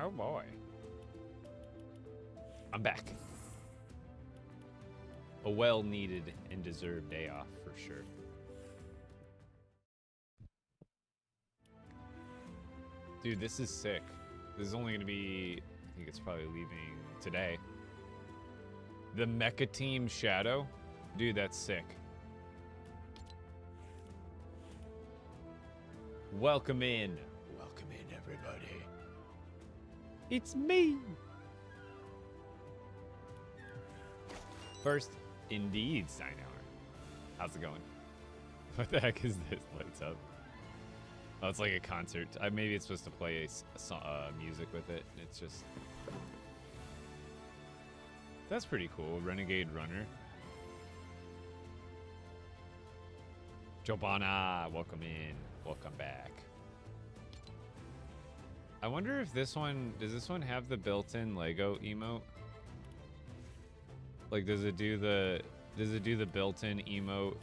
Oh boy. I'm back. A well-needed and deserved day off for sure. Dude, this is sick. This is only gonna be, I think it's probably leaving today. The Mecha Team Shadow? Dude, that's sick. Welcome in. Welcome in, everybody. It's me. First, indeed, Steinauer. How's it going? What the heck is this? Lights up. Oh, it's like a concert. Maybe it's supposed to play music with it. It's just... That's pretty cool. Renegade Runner. Jobana, welcome in. Welcome back. I wonder if this one... Does this one have the built-in Lego emote? Like, does it do the built-in emote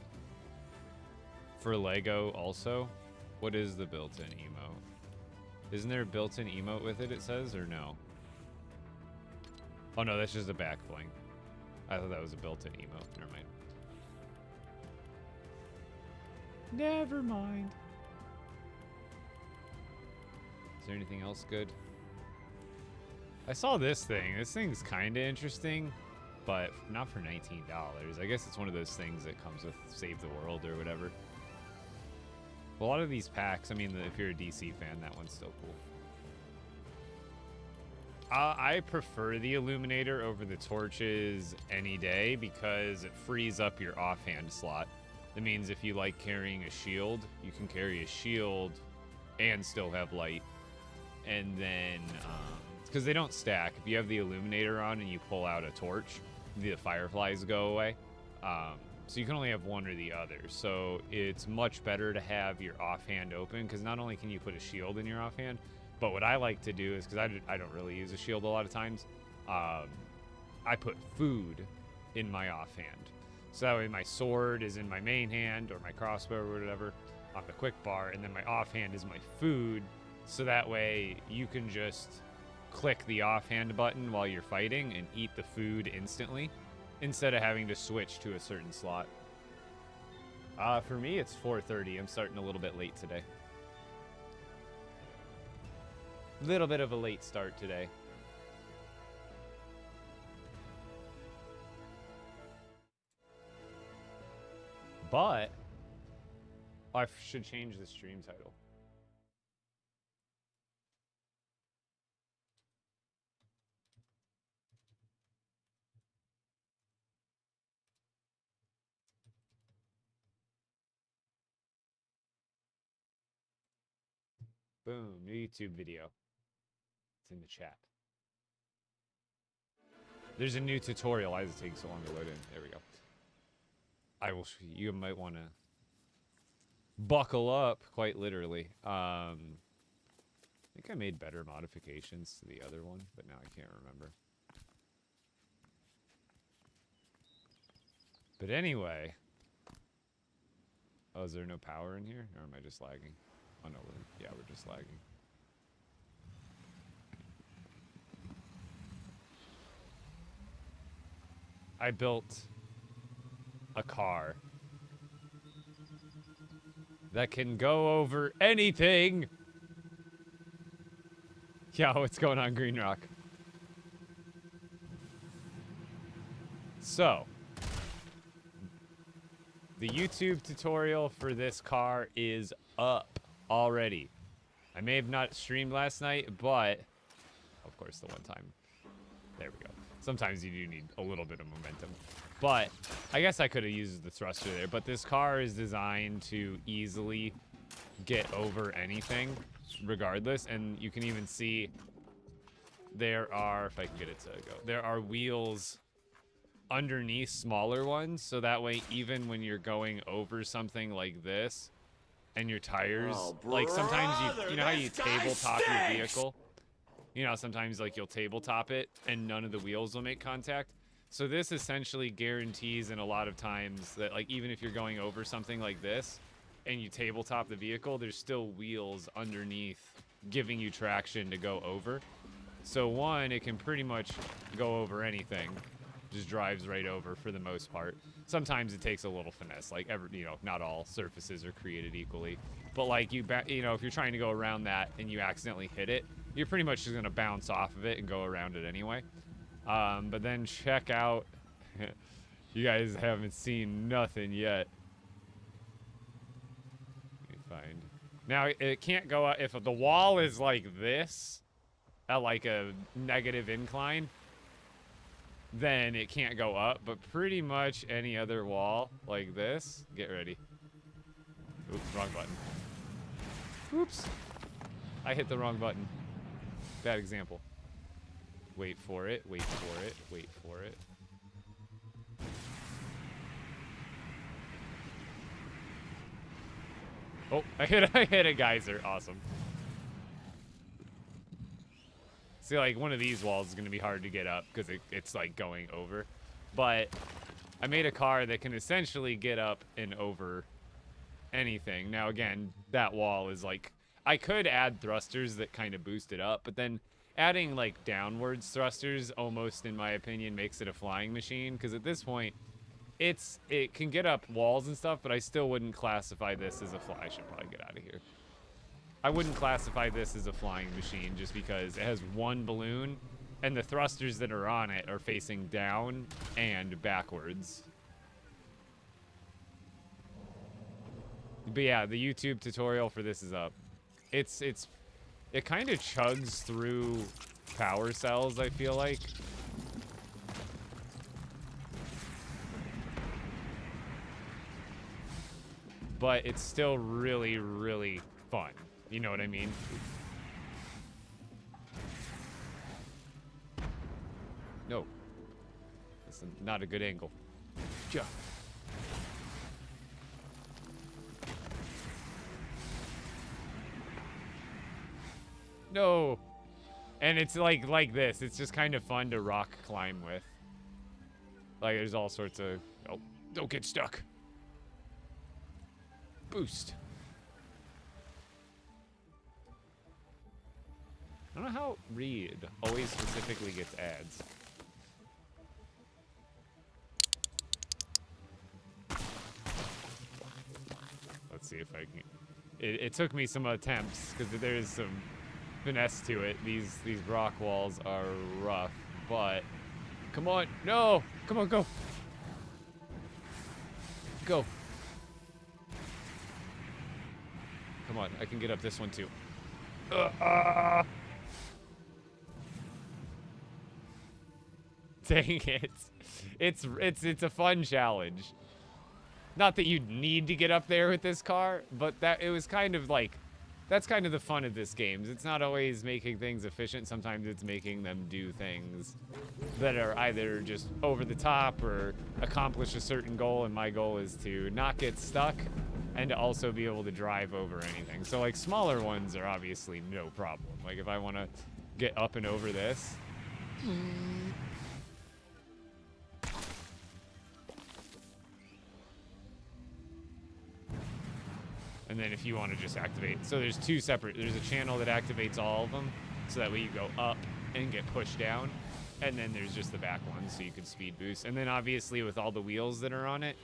for Lego also? What is the built-in emote? Isn't there a built-in emote with it, it says, or no? Oh no, that's just a back bling. I thought that was a built-in emote. Never mind. Never mind. Is there anything else good? I saw this thing. This thing's kind of interesting, but not for $19. I guess it's one of those things that comes with Save the World or whatever. A lot of these packs, I mean, if you're a DC fan, that one's still cool. I prefer the Illuminator over the torches any day because it frees up your offhand slot. That means if you like carrying a shield, you can carry a shield and still have light. And then, because they don't stack. If you have the Illuminator on and you pull out a torch, the fireflies go away. So you can only have one or the other. So it's much better to have your offhand open because not only can you put a shield in your offhand, but what I like to do is, because I don't really use a shield a lot of times, I put food in my offhand. So that way my sword is in my main hand or my crossbow or whatever on the quick bar, and then my offhand is my food. So that way you can just click the offhand button while you're fighting and eat the food instantly, instead of having to switch to a certain slot. For me, it's 4:30. I'm starting a little bit late today. Little bit of a late start today. But I should change the stream title. Boom, new YouTube video. It's in the chat. There's a new tutorial. Why does it take so long to load in? There we go. You might want to buckle up, quite literally. I think I made better modifications to the other one, but now I can't remember. But anyway. Oh, is there no power in here? Or am I just lagging? Oh no, we're just lagging. I built a car that can go over anything. Yo, what's going on, Green Rock? So, the YouTube tutorial for this car is up already. I may have not streamed last night, but of course the one time. There we go. Sometimes you do need a little bit of momentum. But I guess I could have used the thruster there. But this car is designed to easily get over anything, regardless. And you can even see there are, if I can get it to go, there are wheels underneath smaller ones. So that way, even when you're going over something like this and your tires, like sometimes you know how you tabletop your vehicle? You know, sometimes like you'll tabletop it and none of the wheels will make contact. So this essentially guarantees in a lot of times that like even if you're going over something like this and you tabletop the vehicle, there's still wheels underneath giving you traction to go over. So one, it can pretty much go over anything. Just drives right over for the most part. Sometimes it takes a little finesse, like not all surfaces are created equally. But like if you're trying to go around that and you accidentally hit it, you're pretty much just gonna bounce off of it and go around it anyway. But then check out, you guys haven't seen nothing yet. Let me find. Now it can't go up if the wall is like this, at like a negative incline. Then it can't go up, but pretty much any other wall like this. Get ready. Oops, wrong button. Oops. I hit the wrong button. Bad example. Wait for it, wait for it, wait for it. Oh, I hit a geyser. Awesome. See, like, one of these walls is going to be hard to get up because it's, like, going over. But I made a car that can essentially get up and over anything. Now, again, that wall is, like... I could add thrusters that kind of boost it up, but then adding, like, downwards thrusters almost, in my opinion, makes it a flying machine. Because at this point, it can get up walls and stuff, but I still wouldn't classify this as a fly. I should probably get out of here. I wouldn't classify this as a flying machine just because it has one balloon and the thrusters that are on it are facing down and backwards. But yeah, the YouTube tutorial for this is up. It kind of chugs through power cells, I feel like. But it's still really, really fun. You know what I mean? No. That's not a good angle. Jump. No. And it's like this. It's just kind of fun to rock climb with. Like, there's all sorts of... Oh, don't get stuck. Boost. I don't know how Reed always specifically gets ads. Let's see if I can... It took me some attempts, because there is some finesse to it. These rock walls are rough, but... Come on! No! Come on, go! Go! Come on, I can get up this one too. Dang it. It's a fun challenge. Not that you need to get up there with this car, but it was kind of like, that's kind of the fun of this game. It's not always making things efficient. Sometimes it's making them do things that are either just over the top or accomplish a certain goal, and my goal is to not get stuck and to also be able to drive over anything. So like smaller ones are obviously no problem. Like if I want to get up and over this, and then if you want to just activate, so there's two separate, there's a channel that activates all of them, so that way you go up and get pushed down, and then there's just the back one, so you can speed boost. And then obviously with all the wheels that are on it,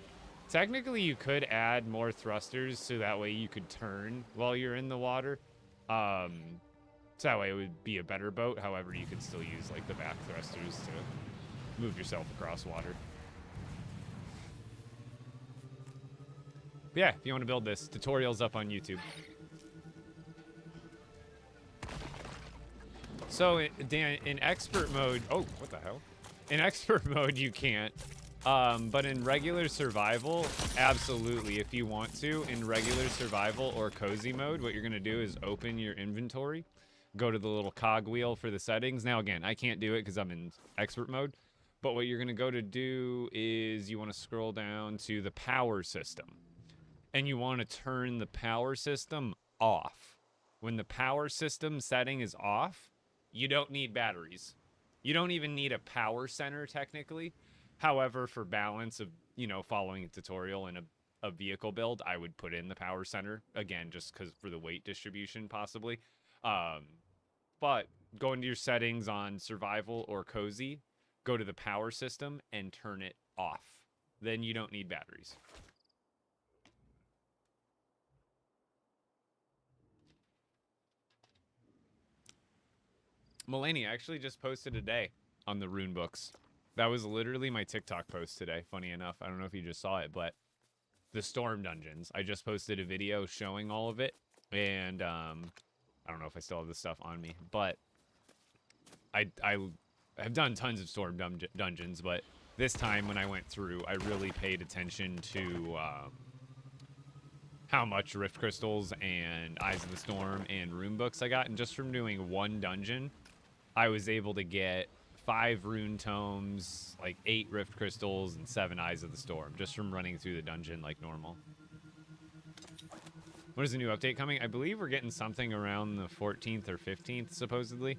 technically you could add more thrusters, so that way you could turn while you're in the water. So that way it would be a better boat. However, you could still use like the back thrusters to move yourself across water. But yeah, if you want to build this, tutorial's up on YouTube. So in expert mode, oh, what the hell? In expert mode, you can't. But in regular survival, absolutely, if you want to. In regular survival or cozy mode, what you're going to do is open your inventory, go to the little cog wheel for the settings. Now, again, I can't do it because I'm in expert mode. But what you're going to go to do is you want to scroll down to the power system. And you want to turn the power system off. When the power system setting is off, you don't need batteries. You don't even need a power center, technically. However, for balance of, following a tutorial and a vehicle build, I would put in the power center. Again, just because for the weight distribution, possibly. But go into your settings on survival or cozy, go to the power system, and turn it off. Then you don't need batteries. Mulaney actually just posted today on the rune books. That was literally my TikTok post today, funny enough. I don't know if you just saw it, but the storm dungeons. I just posted a video showing all of it, and I don't know if I still have this stuff on me, but I have done tons of storm dungeons, but this time when I went through, I really paid attention to how much Rift Crystals and Eyes of the Storm and rune books I got, and just from doing one dungeon, I was able to get 5 rune tomes, like 8 Rift Crystals, and 7 Eyes of the Storm, just from running through the dungeon like normal. When is the new update coming? I believe we're getting something around the 14th or 15th, supposedly.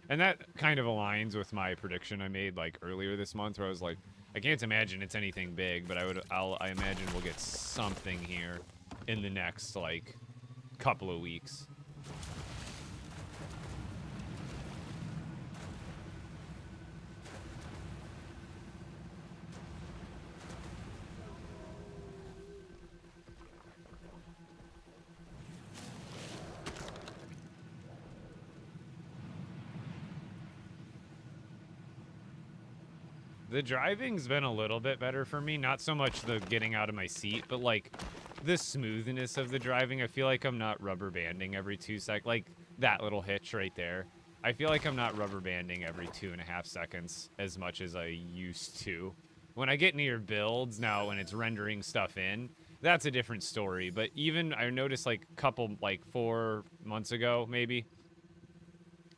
And that kind of aligns with my prediction I made like earlier this month, where I was like, I can't imagine it's anything big, but I imagine we'll get something here in the next like couple of weeks. The driving's been a little bit better for me. Not so much the getting out of my seat, but like the smoothness of the driving. I feel like I'm not rubber banding every 2 seconds. Like that little hitch right there. I feel like I'm not rubber banding every 2.5 seconds as much as I used to. When I get near builds now, when it's rendering stuff in, that's a different story. But even I noticed like a couple, like 4 months ago, maybe,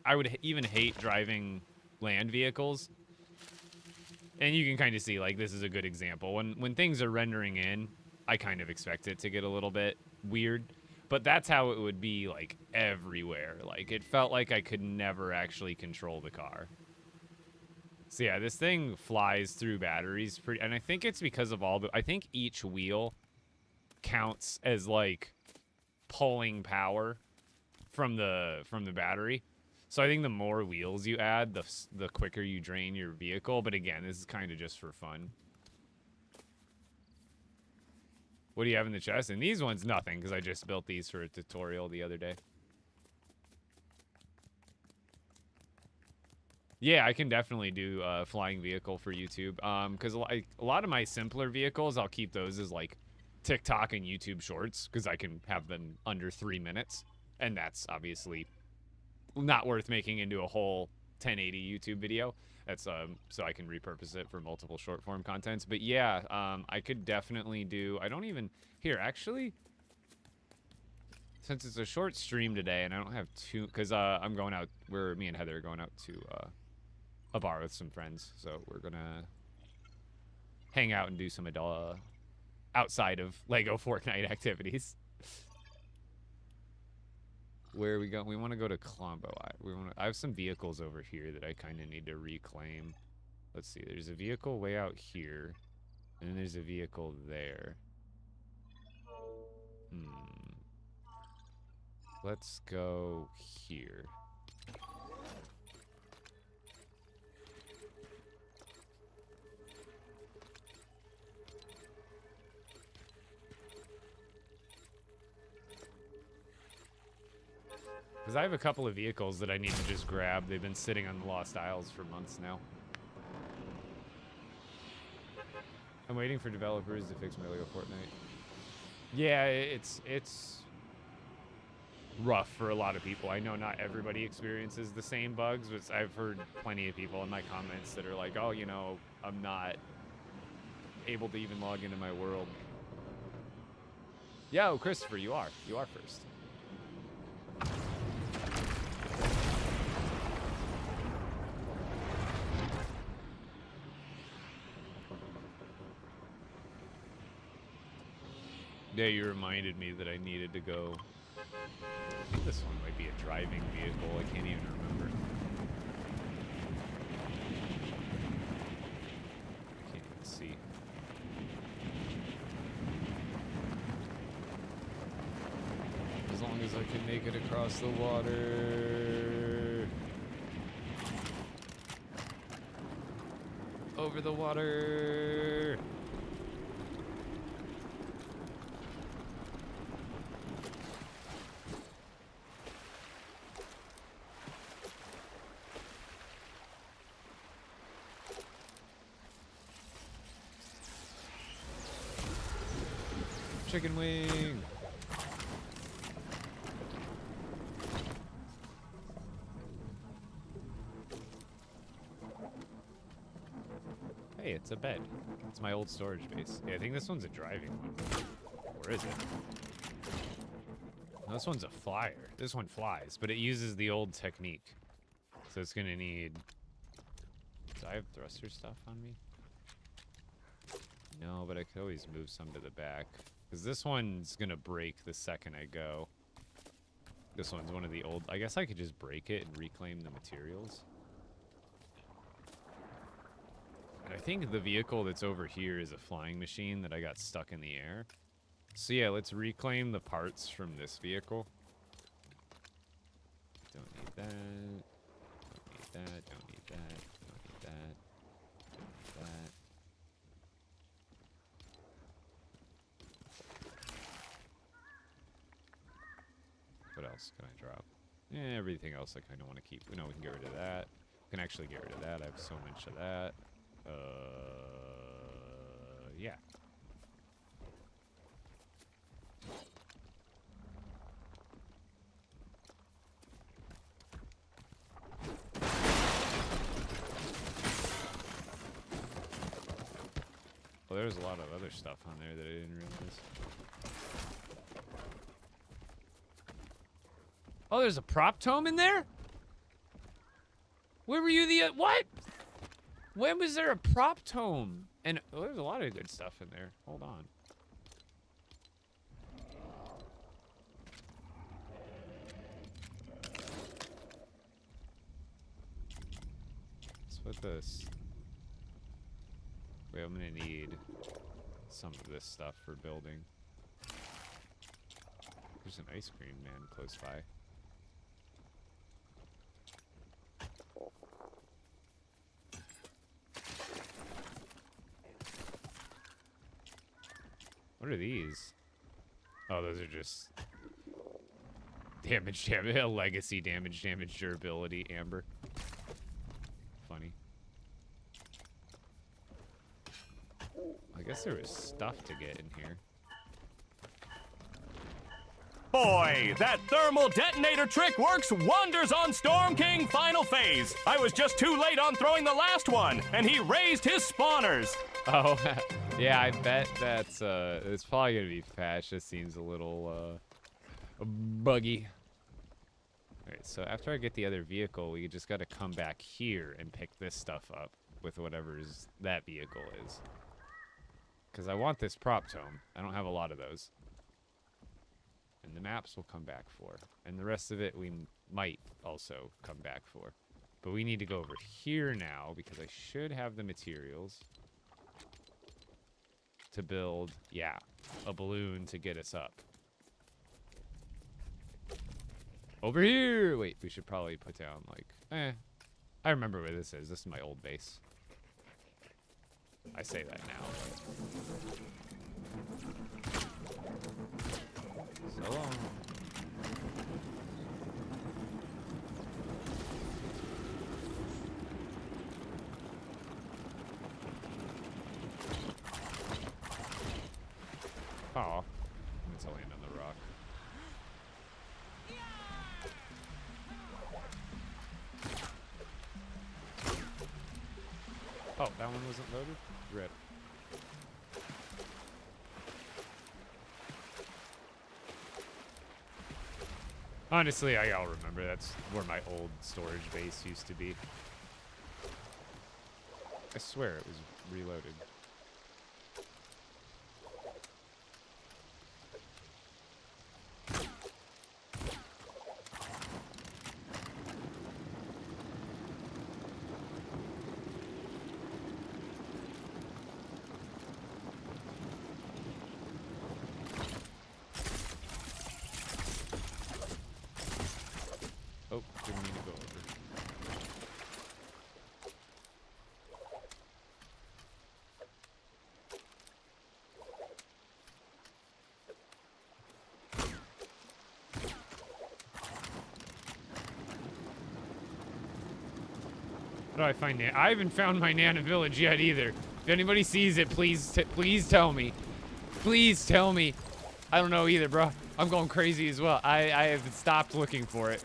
I would even hate driving land vehicles. And you can kind of see, like, this is a good example. When things are rendering in, I kind of expect it to get a little bit weird. But that's how it would be, like, everywhere. Like, it felt like I could never actually control the car. So, yeah, this thing flies through batteries pretty... And I think it's because of all the... I think each wheel counts as, like, pulling power from the battery. So I think the more wheels you add, the quicker you drain your vehicle. But again, this is kind of just for fun. What do you have in the chest? And these ones, nothing, because I just built these for a tutorial the other day. Yeah, I can definitely do a flying vehicle for YouTube. Because a lot of my simpler vehicles, I'll keep those as like TikTok and YouTube shorts, because I can have them under 3 minutes. And that's obviously not worth making into a whole 1080 YouTube video. That's so I can repurpose it for multiple short form contents. But yeah, I could definitely do... I don't even... Here, actually, since it's a short stream today and I don't have too... Because I'm going out... Me and Heather are going out to a bar with some friends. So we're gonna hang out and do some outside of LEGO Fortnite activities. Where are we going? We want to go to Clombo. I have some vehicles over here that I kind of need to reclaim. Let's see. There's a vehicle way out here. And then there's a vehicle there. Let's go here. Because I have a couple of vehicles that I need to just grab. They've been sitting on the Lost Isles for months now. I'm waiting for developers to fix my LEGO Fortnite. Yeah, it's rough for a lot of people. I know not everybody experiences the same bugs, but I've heard plenty of people in my comments that are like, oh, you know, I'm not able to even log into my world. Yo, Christopher, you are. You are first. Yeah, you reminded me that I needed to go. I think this one might be a driving vehicle. I can't even remember. I can't even see. As long as I can make it across the water. Over the water. Chicken wing. Hey, it's a bed. It's my old storage base. Yeah, I think this one's a driving one. Or is it? No, this one's a flyer. This one flies, but it uses the old technique. So it's gonna need... Do I have thruster stuff on me? No, but I could always move some to the back. Because this one's gonna break the second I go. This one's one of the old... I guess I could just break it and reclaim the materials. And I think the vehicle that's over here is a flying machine that I got stuck in the air. So yeah, let's reclaim the parts from this vehicle. Don't need that. Don't need that. Don't need that. Don't need that. Don't need that. What else can I drop? Yeah, everything else I kind of want to keep. No, we can get rid of that. We can actually get rid of that. I have so much of that. Yeah. Well, there's a lot of other stuff on there that I didn't realize. Oh, there's a prop tome in there? Where were you what? When was there a prop tome? And oh, there's a lot of good stuff in there. Hold on. Let's put this. Wait, I'm gonna need some of this stuff for building. There's an ice cream man close by. What are these? Oh, those are just damage, legacy damage, durability, amber. Funny. I guess there was stuff to get in here. Boy, that thermal detonator trick works wonders on Storm King Final Phase. I was just too late on throwing the last one, and he raised his spawners. Oh, yeah, I bet that's, it's probably gonna be fast. Just seems a little, buggy. Alright, so after I get the other vehicle, we just gotta come back here and pick this stuff up with whatever's that vehicle is. Because I want this prop tome. I don't have a lot of those. And the maps will come back for. And the rest of it we might also come back for. But we need to go over here now because I should have the materials to build, yeah, a balloon to get us up. Over here! Wait, we should probably put down, like, I remember where this is. This is my old base. I say that now. So long. Aw. It's a land on the rock. Oh, that one wasn't loaded? Rip. Honestly, I'll remember. That's where my old storage base used to be. I swear it was reloaded. Oh, didn't mean to go over. How do I find Nana? I haven't found my Nana village yet either. If anybody sees it, please tell me. Please tell me. I don't know either, bro. I'm going crazy as well. I have stopped looking for it.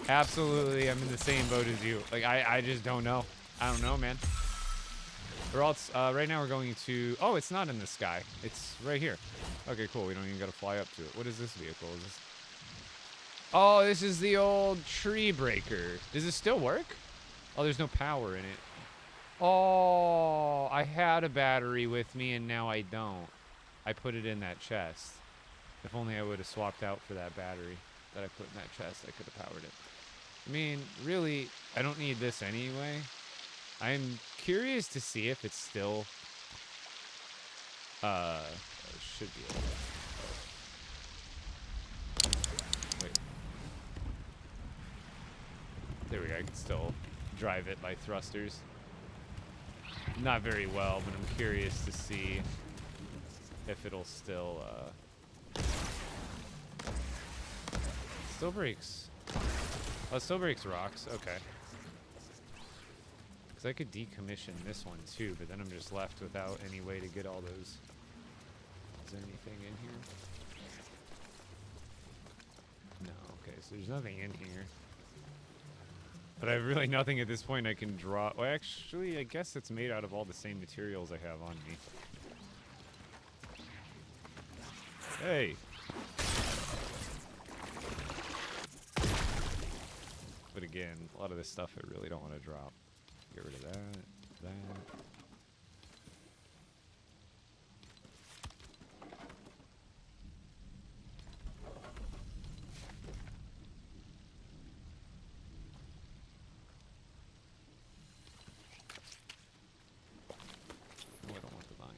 Absolutely, I'm in the same boat as you. Like, I just don't know. I don't know, man. We're all, right now we're going to, oh, it's not in the sky. It's right here. Okay, cool. We don't even got to fly up to it. What is this vehicle? Is this? Oh, this is the old tree breaker. Does it still work? Oh, there's no power in it. Oh, I had a battery with me and now I don't. I put it in that chest. If only I would have swapped out for that battery that I put in that chest, I could have powered it. I mean, really, I don't need this anyway. I'm curious to see if it's still, should be able to. Wait. There we go, I can still drive it by thrusters. Not very well, but I'm curious to see if it'll still, still breaks. Oh, it still breaks rocks, okay. Because I could decommission this one too, but then I'm just left without any way to get all those. Is there anything in here? No, okay, so there's nothing in here. But I have really nothing at this point I can draw. Well, actually, I guess it's made out of all the same materials I have on me. Hey! But again, a lot of this stuff I really don't want to drop. Get rid of that, that. Oh, I don't want the vine.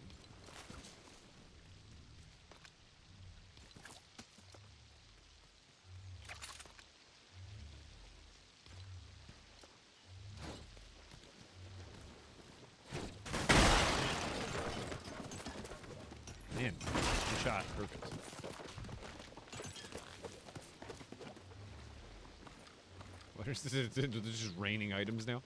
Man, good shot. Perfect. What is this? Is it just raining items now?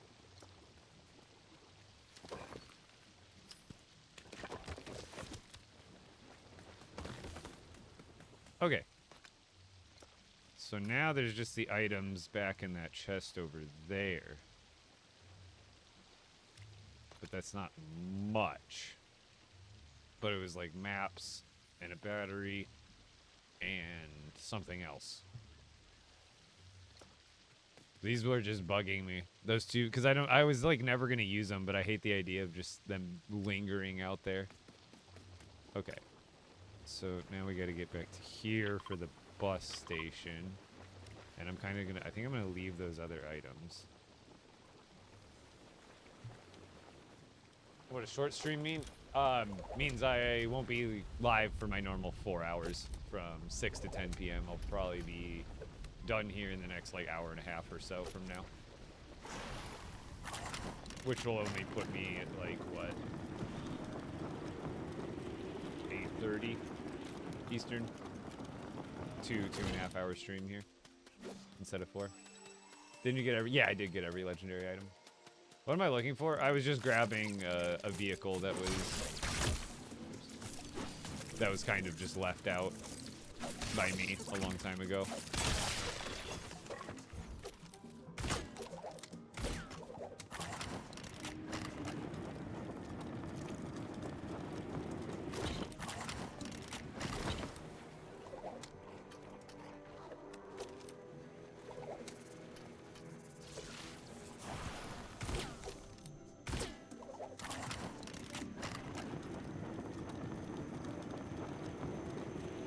Okay. So now there's just the items back in that chest over there. But that's not much. But it was like maps and a battery and something else. These were just bugging me. Those two, because I was like never gonna use them, but I hate the idea of just them lingering out there. Okay. So now we gotta get back to here for the bus station. And I'm kind of gonna, I think I'm gonna leave those other items. What does short stream mean? Means I won't be live for my normal 4 hours from 6 to 10 p.m. I'll probably be done here in the next like hour and a half or so from now. Which will only put me at like, what? 8:30 Eastern. 2.5 hour stream here instead of 4. Didn't you get every, yeah, I did get every legendary item. What am I looking for? I was just grabbing a vehicle that was kind of just left out by me a long time ago.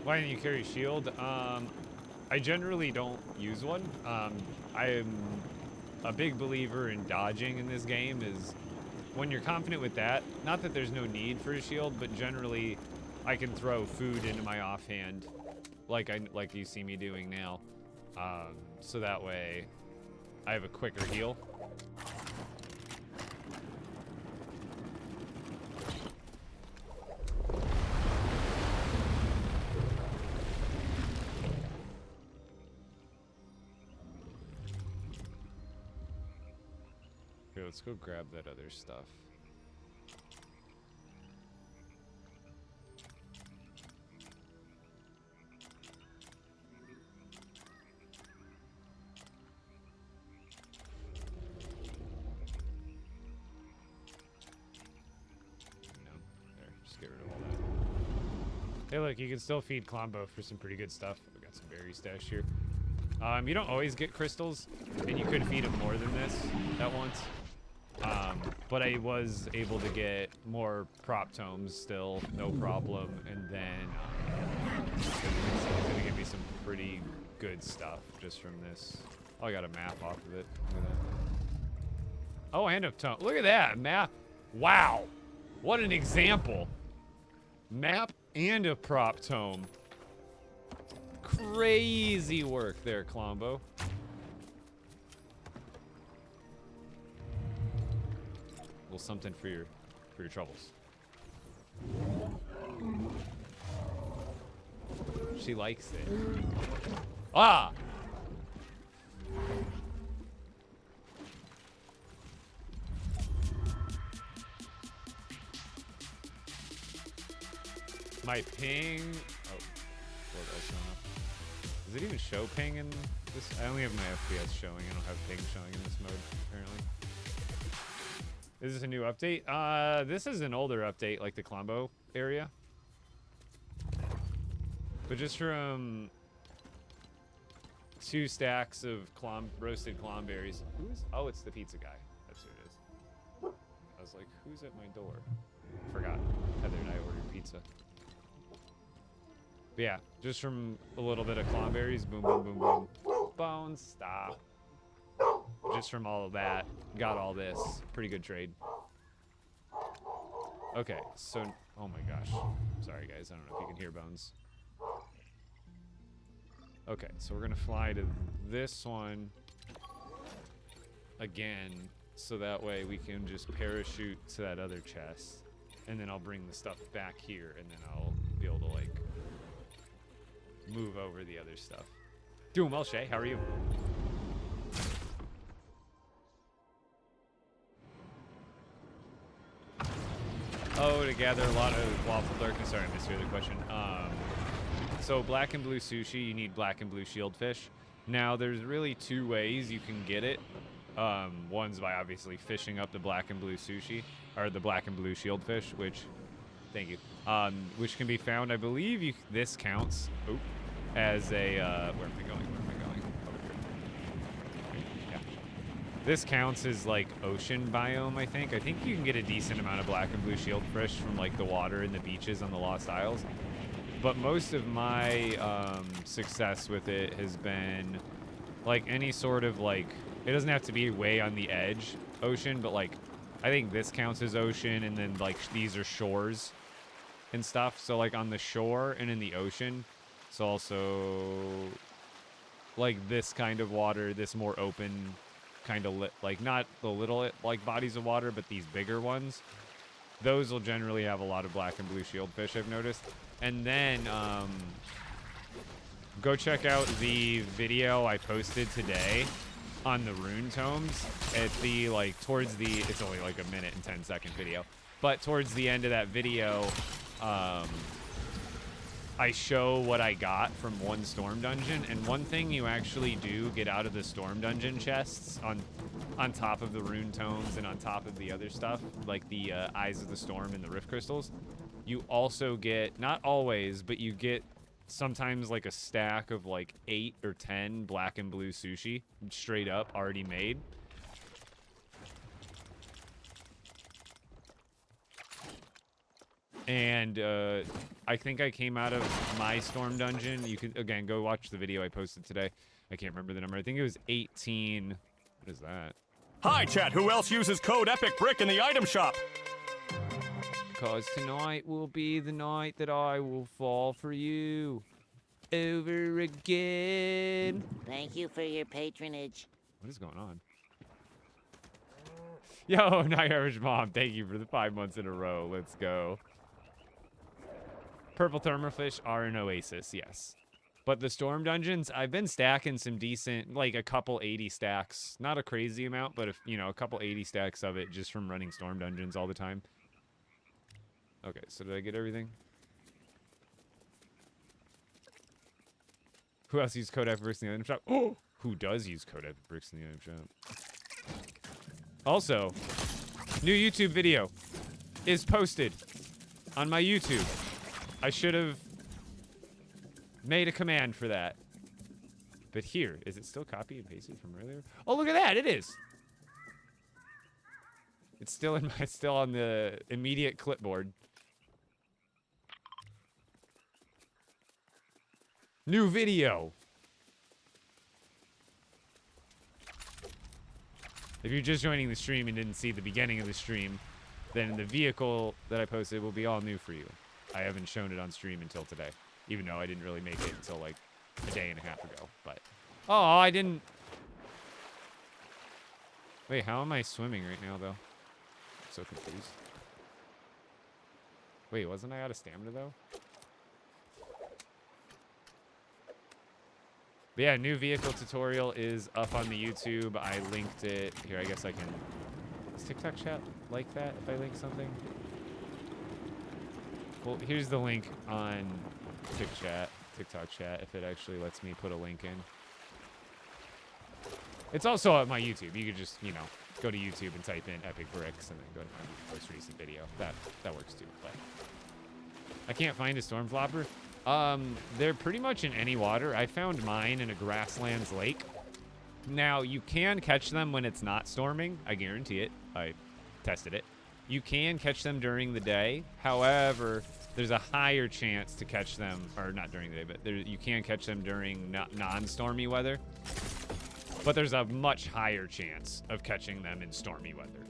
Why didn't you carry a shield? I generally don't use one. I am a big believer in dodging in this game. Is when you're confident with that, not that there's no need for a shield, but generally I can throw food into my offhand like you see me doing now. So that way I have a quicker heal. Here, let's go grab that other stuff. Hey, look, you can still feed Clombo for some pretty good stuff. I've got some berries stashed here. You don't always get crystals, and you could feed him more than this at once. But I was able to get more prop tomes still, no problem. And then he's gonna give me some pretty good stuff just from this. Oh, I got a map off of it. Look at that. Oh, and a tome. Look at that map. Wow, what an example. Map and a prop tome. Crazy work there, Clombo. A little something for your troubles. She likes it. Ah! My ping. Oh, what else showing up? Does it even show ping in this? I only have my FPS showing. I don't have ping showing in this mode, apparently. Is this a new update? This is an older update, like the Clombo area. But just from 2 stacks of roasted clomberries. Oh, it's the pizza guy. That's who it is. I was like, who's at my door? I forgot. Heather and I ordered pizza. But yeah, just from a little bit of clomberries, boom, boom, boom, boom. Bones, stop. Just from all of that, got all this. Pretty good trade. Okay, so, oh my gosh. Sorry guys, I don't know if you can hear Bones. Okay, so we're gonna fly to this one again, so that way we can just parachute to that other chest. And then I'll bring the stuff back here, and then I'll be able to, like, move over the other stuff. Doing well, Shay. How are you? Oh, to gather a lot of waffle darkness. Sorry, I missed your other question. So black and blue sushi, you need black and blue shieldfish. Now, there's really 2 ways you can get it. One's by obviously fishing up the black and blue sushi, or the black and blue shieldfish, which, thank you, which can be found, I believe this counts as a, where am I going? Over here. Yeah. This counts as like ocean biome, I think. I think you can get a decent amount of black and blue shieldfish from like the water in the beaches on the Lost Isles. But most of my success with it has been like any sort of like, it doesn't have to be way on the edge ocean, but like I think this counts as ocean, and then like these are shores and stuff. So like on the shore and in the ocean, it's also like this kind of water, this more open kind of like not the little like bodies of water, but these bigger ones. Those will generally have a lot of black and blue shieldfish, I've noticed. And then go check out the video I posted today on the rune tomes. At the like towards the, it's only like a 1:10 video, but towards the end of that video, I show what I got from one storm dungeon, and one thing you actually do get out of the storm dungeon chests on top of the rune tomes and on top of the other stuff, like the Eyes of the Storm and the Rift Crystals, you also get, not always, but you get sometimes like a stack of like 8 or 10 black and blue sushi, straight up, already made. And I think I came out of my storm dungeon. You can, again, go watch the video I posted today. I can't remember the number. I think it was 18. What is that? Hi, chat. Who else uses code EPICBRICK in the item shop? Because tonight will be the night that I will fall for you over again. Thank you for your patronage. What is going on? Yo, Night Irish Mom, thank you for the 5 months in a row. Let's go. Purple thermalfish are an oasis, yes. But the storm dungeons, I've been stacking some decent, like a couple 80 stacks. Not a crazy amount, but if, you know, a couple 80 stacks of it just from running storm dungeons all the time. Okay, so did I get everything? Who else uses Kodak bricks in the item shop? Oh, who does use Kodak bricks in the item shop? Also, new YouTube video is posted on my YouTube. I should have made a command for that. But here, is it still copy and pasted from earlier? Oh, look at that! It is. It's still in my, it's still on the immediate clipboard. New video. If you're just joining the stream and didn't see the beginning of the stream, then the vehicle that I posted will be all new for you. I haven't shown it on stream until today, even though I didn't really make it until like a day and a half ago. But oh, I didn't. Wait, how am I swimming right now, though? I'm so confused. Wait, wasn't I out of stamina though? But yeah, new vehicle tutorial is up on the YouTube. I linked it. Here, I guess I can... Does TikTok chat like that if I link something? Well, here's the link on TikTok chat, if it actually lets me put a link in. It's also on my YouTube. You could just, you know, go to YouTube and type in Epic Bricks and then go to my most recent video. That works too, but... I can't find a storm flopper. They're pretty much in any water. I found mine in a grasslands lake. Now, you can catch them when it's not storming. I guarantee it. I tested it. You can catch them during the day. However, there's a higher chance to catch them, or not during the day, but you can catch them during non-stormy weather. But there's a much higher chance of catching them in stormy weather.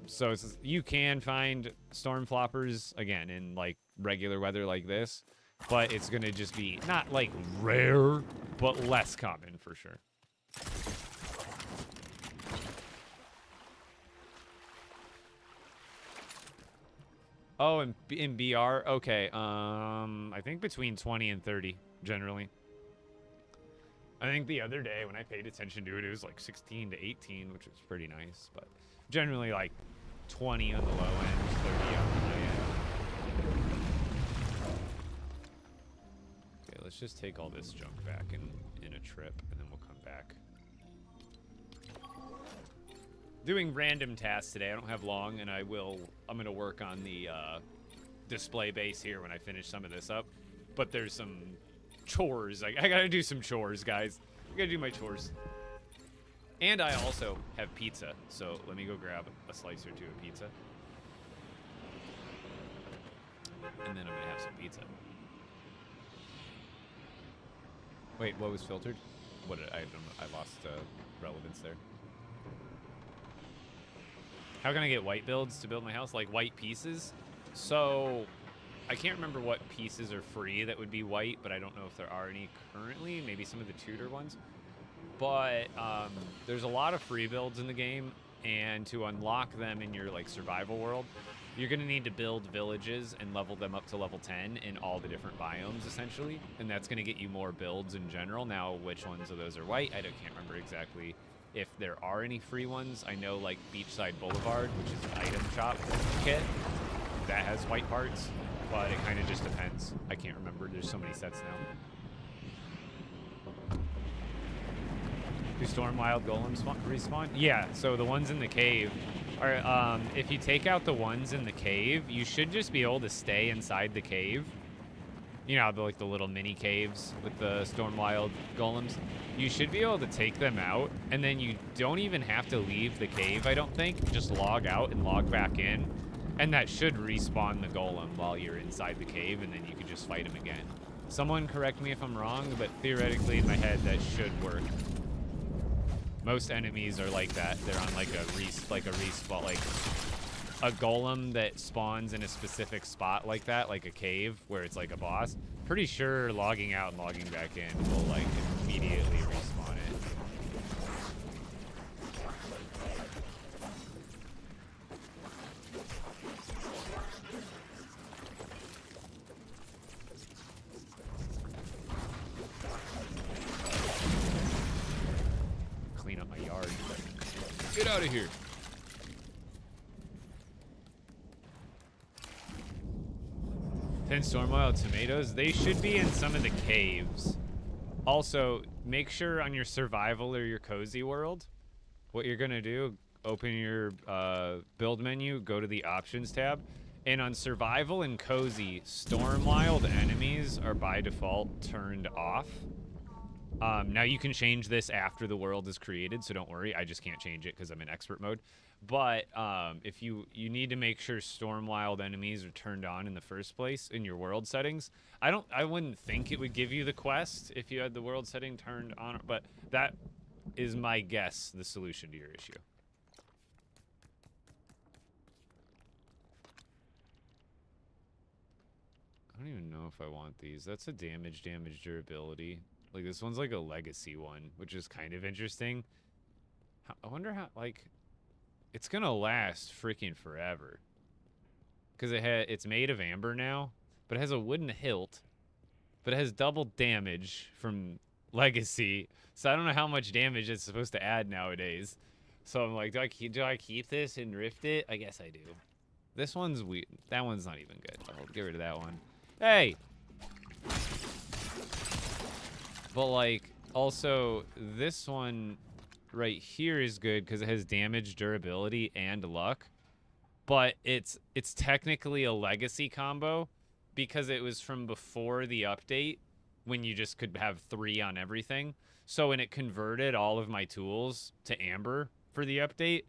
So you can find storm floppers, again, in like regular weather like this, but it's gonna just be not like rare, but less common for sure. Oh, in BR? Okay, I think between 20 and 30, generally. I think the other day when I paid attention to it, it was like 16 to 18, which was pretty nice, but generally like 20 on the low end, 30 on the high end. Okay, let's just take all this junk back in a trip, and then we'll come back. Doing random tasks today. I don't have long, and I'm gonna work on the display base here when I finish some of this up. But there's some chores. I gotta do some chores, guys. I gotta do my chores. And I also have pizza, so let me go grab a slice or two of pizza. And then I'm gonna have some pizza. Wait, what was filtered? What did I don't know, I lost relevance there. How can I get white builds to build my house? Like white pieces? So I can't remember what pieces are free that would be white, but I don't know if there are any currently. Maybe some of the tutor ones. But there's a lot of free builds in the game, and to unlock them in your like survival world, you're gonna need to build villages and level them up to level 10 in all the different biomes essentially, and that's gonna get you more builds in general. Now, which ones of those are white? I can't remember exactly if there are any free ones. I know like Beachside Boulevard, which is an item shop kit, that has white parts, but it kind of just depends. I can't remember. There's so many sets now. Do Storm Wild Golems respawn? Yeah, so the ones in the cave are, if you take out the ones in the cave, you should just be able to stay inside the cave. You know, the little mini caves with the Storm Wild Golems. You should be able to take them out, and then you don't even have to leave the cave, I don't think. Just log out and log back in, and that should respawn the golem while you're inside the cave, and then you can just fight him again. Someone correct me if I'm wrong, but theoretically in my head that should work. Most enemies are like that. They're on like a respawn, like a golem that spawns in a specific spot like that, like a cave where it's like a boss. Pretty sure logging out and logging back in will like immediately respawn it. Get out of here. 10 Stormwild tomatoes. They should be in some of the caves. Also, make sure on your survival or your cozy world, what you're gonna do, open your build menu, go to the options tab, and on survival and cozy, Stormwild enemies are by default turned off. Now you can change this after the world is created, so don't worry. I just can't change it because I'm in expert mode. But if you need to make sure Stormwild enemies are turned on in the first place in your world settings. I wouldn't think it would give you the quest if you had the world setting turned on, but that is my guess, the solution to your issue. I don't even know if I want these. That's a damage durability. Like, this one's like a legacy one, which is kind of interesting. I wonder how, like, it's gonna last freaking forever. Because it's made of amber now, but it has a wooden hilt, but it has double damage from legacy. So I don't know how much damage it's supposed to add nowadays. So I'm like, do I keep this and rift it? I guess I do. This one's weird. That one's not even good. I'll get rid of that one. Hey! But, like, also, this one right here is good because it has damage, durability, and luck. But it's technically a legacy combo because it was from before the update when you just could have 3 on everything. So when it converted all of my tools to amber for the update,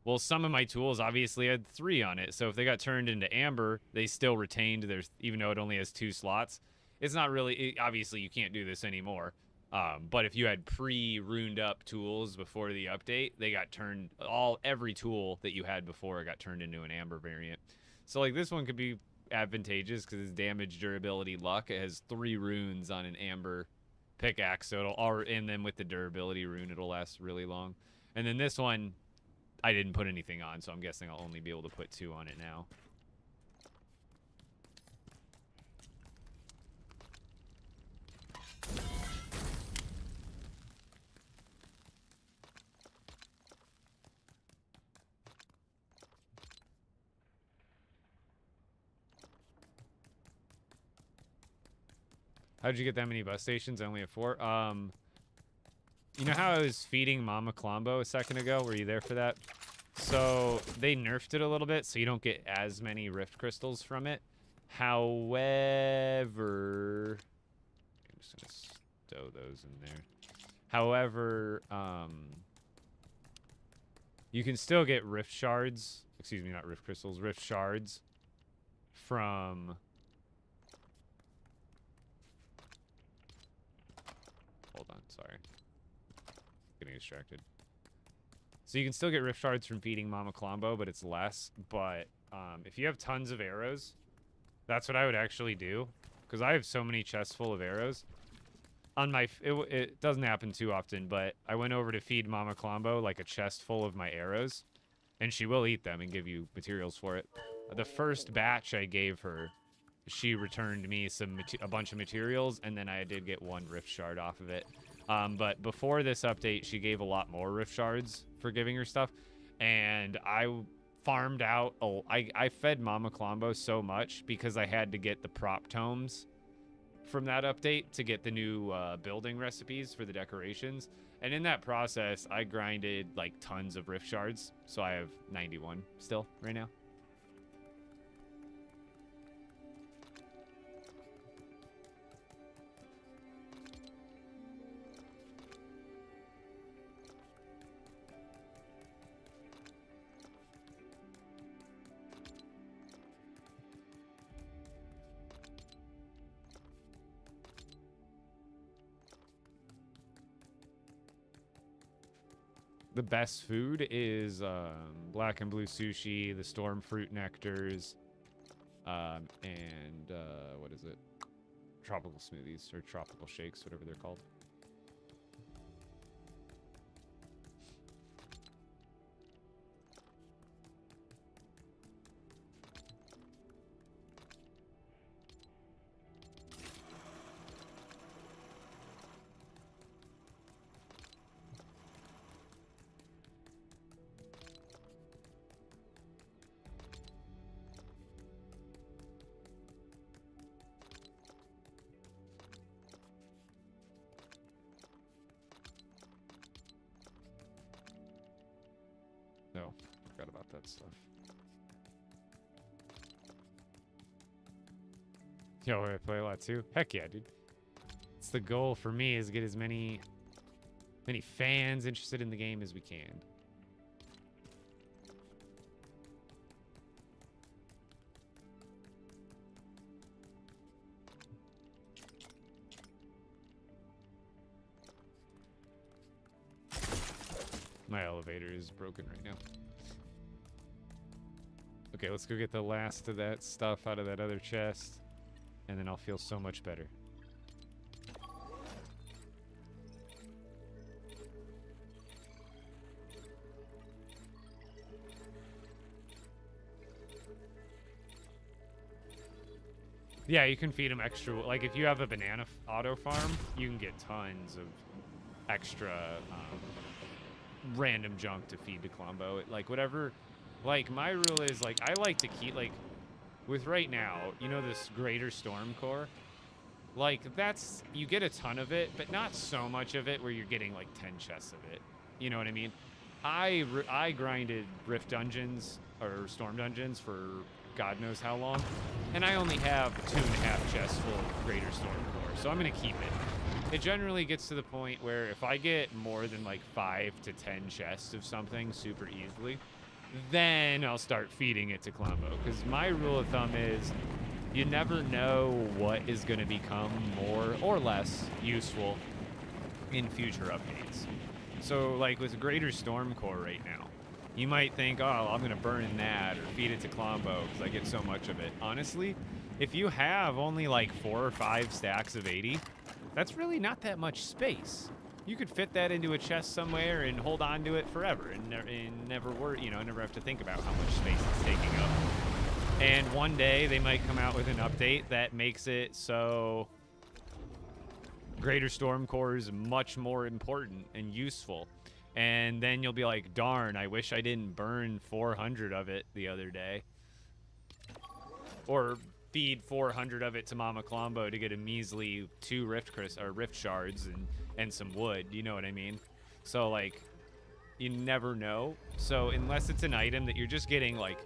well, some of my tools obviously had 3 on it. So if they got turned into amber, they still retained their, even though it only has 2 slots. It's not really, obviously you can't do this anymore. But if you had pre-runed up tools before the update, they got turned, every tool that you had before got turned into an amber variant. So like this one could be advantageous because it's damage, durability, luck. It has 3 runes on an amber pickaxe, so and then with the durability rune, it'll last really long. And then this one, I didn't put anything on, so I'm guessing I'll only be able to put 2 on it now. How'd you get that many bus stations? I only have 4. You know how I was feeding Mama Clombo a second ago? Were you there for that? So they nerfed it a little bit, so you don't get as many rift crystals from it. However, I'm just gonna stow those in there. However, you can still get rift shards. Excuse me, not rift crystals, rift shards from. Hold on, sorry. Getting distracted. So you can still get rift shards from feeding Mama Clombo, but it's less. But if you have tons of arrows, that's what I would actually do. Because I have so many chests full of arrows. On my, it doesn't happen too often, but I went over to feed Mama Clombo like a chest full of my arrows. And she will eat them and give you materials for it. The first batch I gave her, she returned me a bunch of materials, and then I did get 1 rift shard off of it. But before this update, she gave a lot more rift shards for giving her stuff, and I farmed out. I fed Mama Clombo so much because I had to get the prop tomes from that update to get the new building recipes for the decorations, and in that process, I grinded like tons of rift shards. So I have 91 still right now. The best food is black and blue sushi, the storm fruit nectars, and what is it? Tropical smoothies or tropical shakes, whatever they're called. Oh, forgot about that stuff. Yo, I play a lot too? Heck yeah, dude. It's the goal for me is get as many fans interested in the game as we can. My elevator is broken right now. Okay, let's go get the last of that stuff out of that other chest, and then I'll feel so much better. Yeah, you can feed them extra. Like, if you have a banana auto farm, you can get tons of extra random junk to feed to Clombo. Like, whatever. Like, my rule is, like, I like to keep, like, with right now, you know, this Greater Storm Core? Like, that's, you get a ton of it, but not so much of it where you're getting, like, 10 chests of it. You know what I mean? I grinded Rift Dungeons, or Storm Dungeons, for God knows how long, and I only have 2.5 chests full of Greater Storm Core, so I'm gonna keep it. It generally gets to the point where if I get more than like 5 to 10 chests of something super easily, then I'll start feeding it to Clombo. Because my rule of thumb is you never know what is going to become more or less useful in future updates. So like with Greater Storm Core right now, you might think, oh, I'm going to burn that or feed it to Clombo because I get so much of it. Honestly, if you have only like 4 or 5 stacks of 80, that's really not that much space. You could fit that into a chest somewhere and hold on to it forever and never worry, you know, never have to think about how much space it's taking up. And one day they might come out with an update that makes it so Greater Storm Core is much more important and useful. And then you'll be like, darn, I wish I didn't burn 400 of it the other day. Or feed 400 of it to Mama Clombo to get a measly 2 rift shards and some wood, you know what I mean? So like, you never know. So unless it's an item that you're just getting like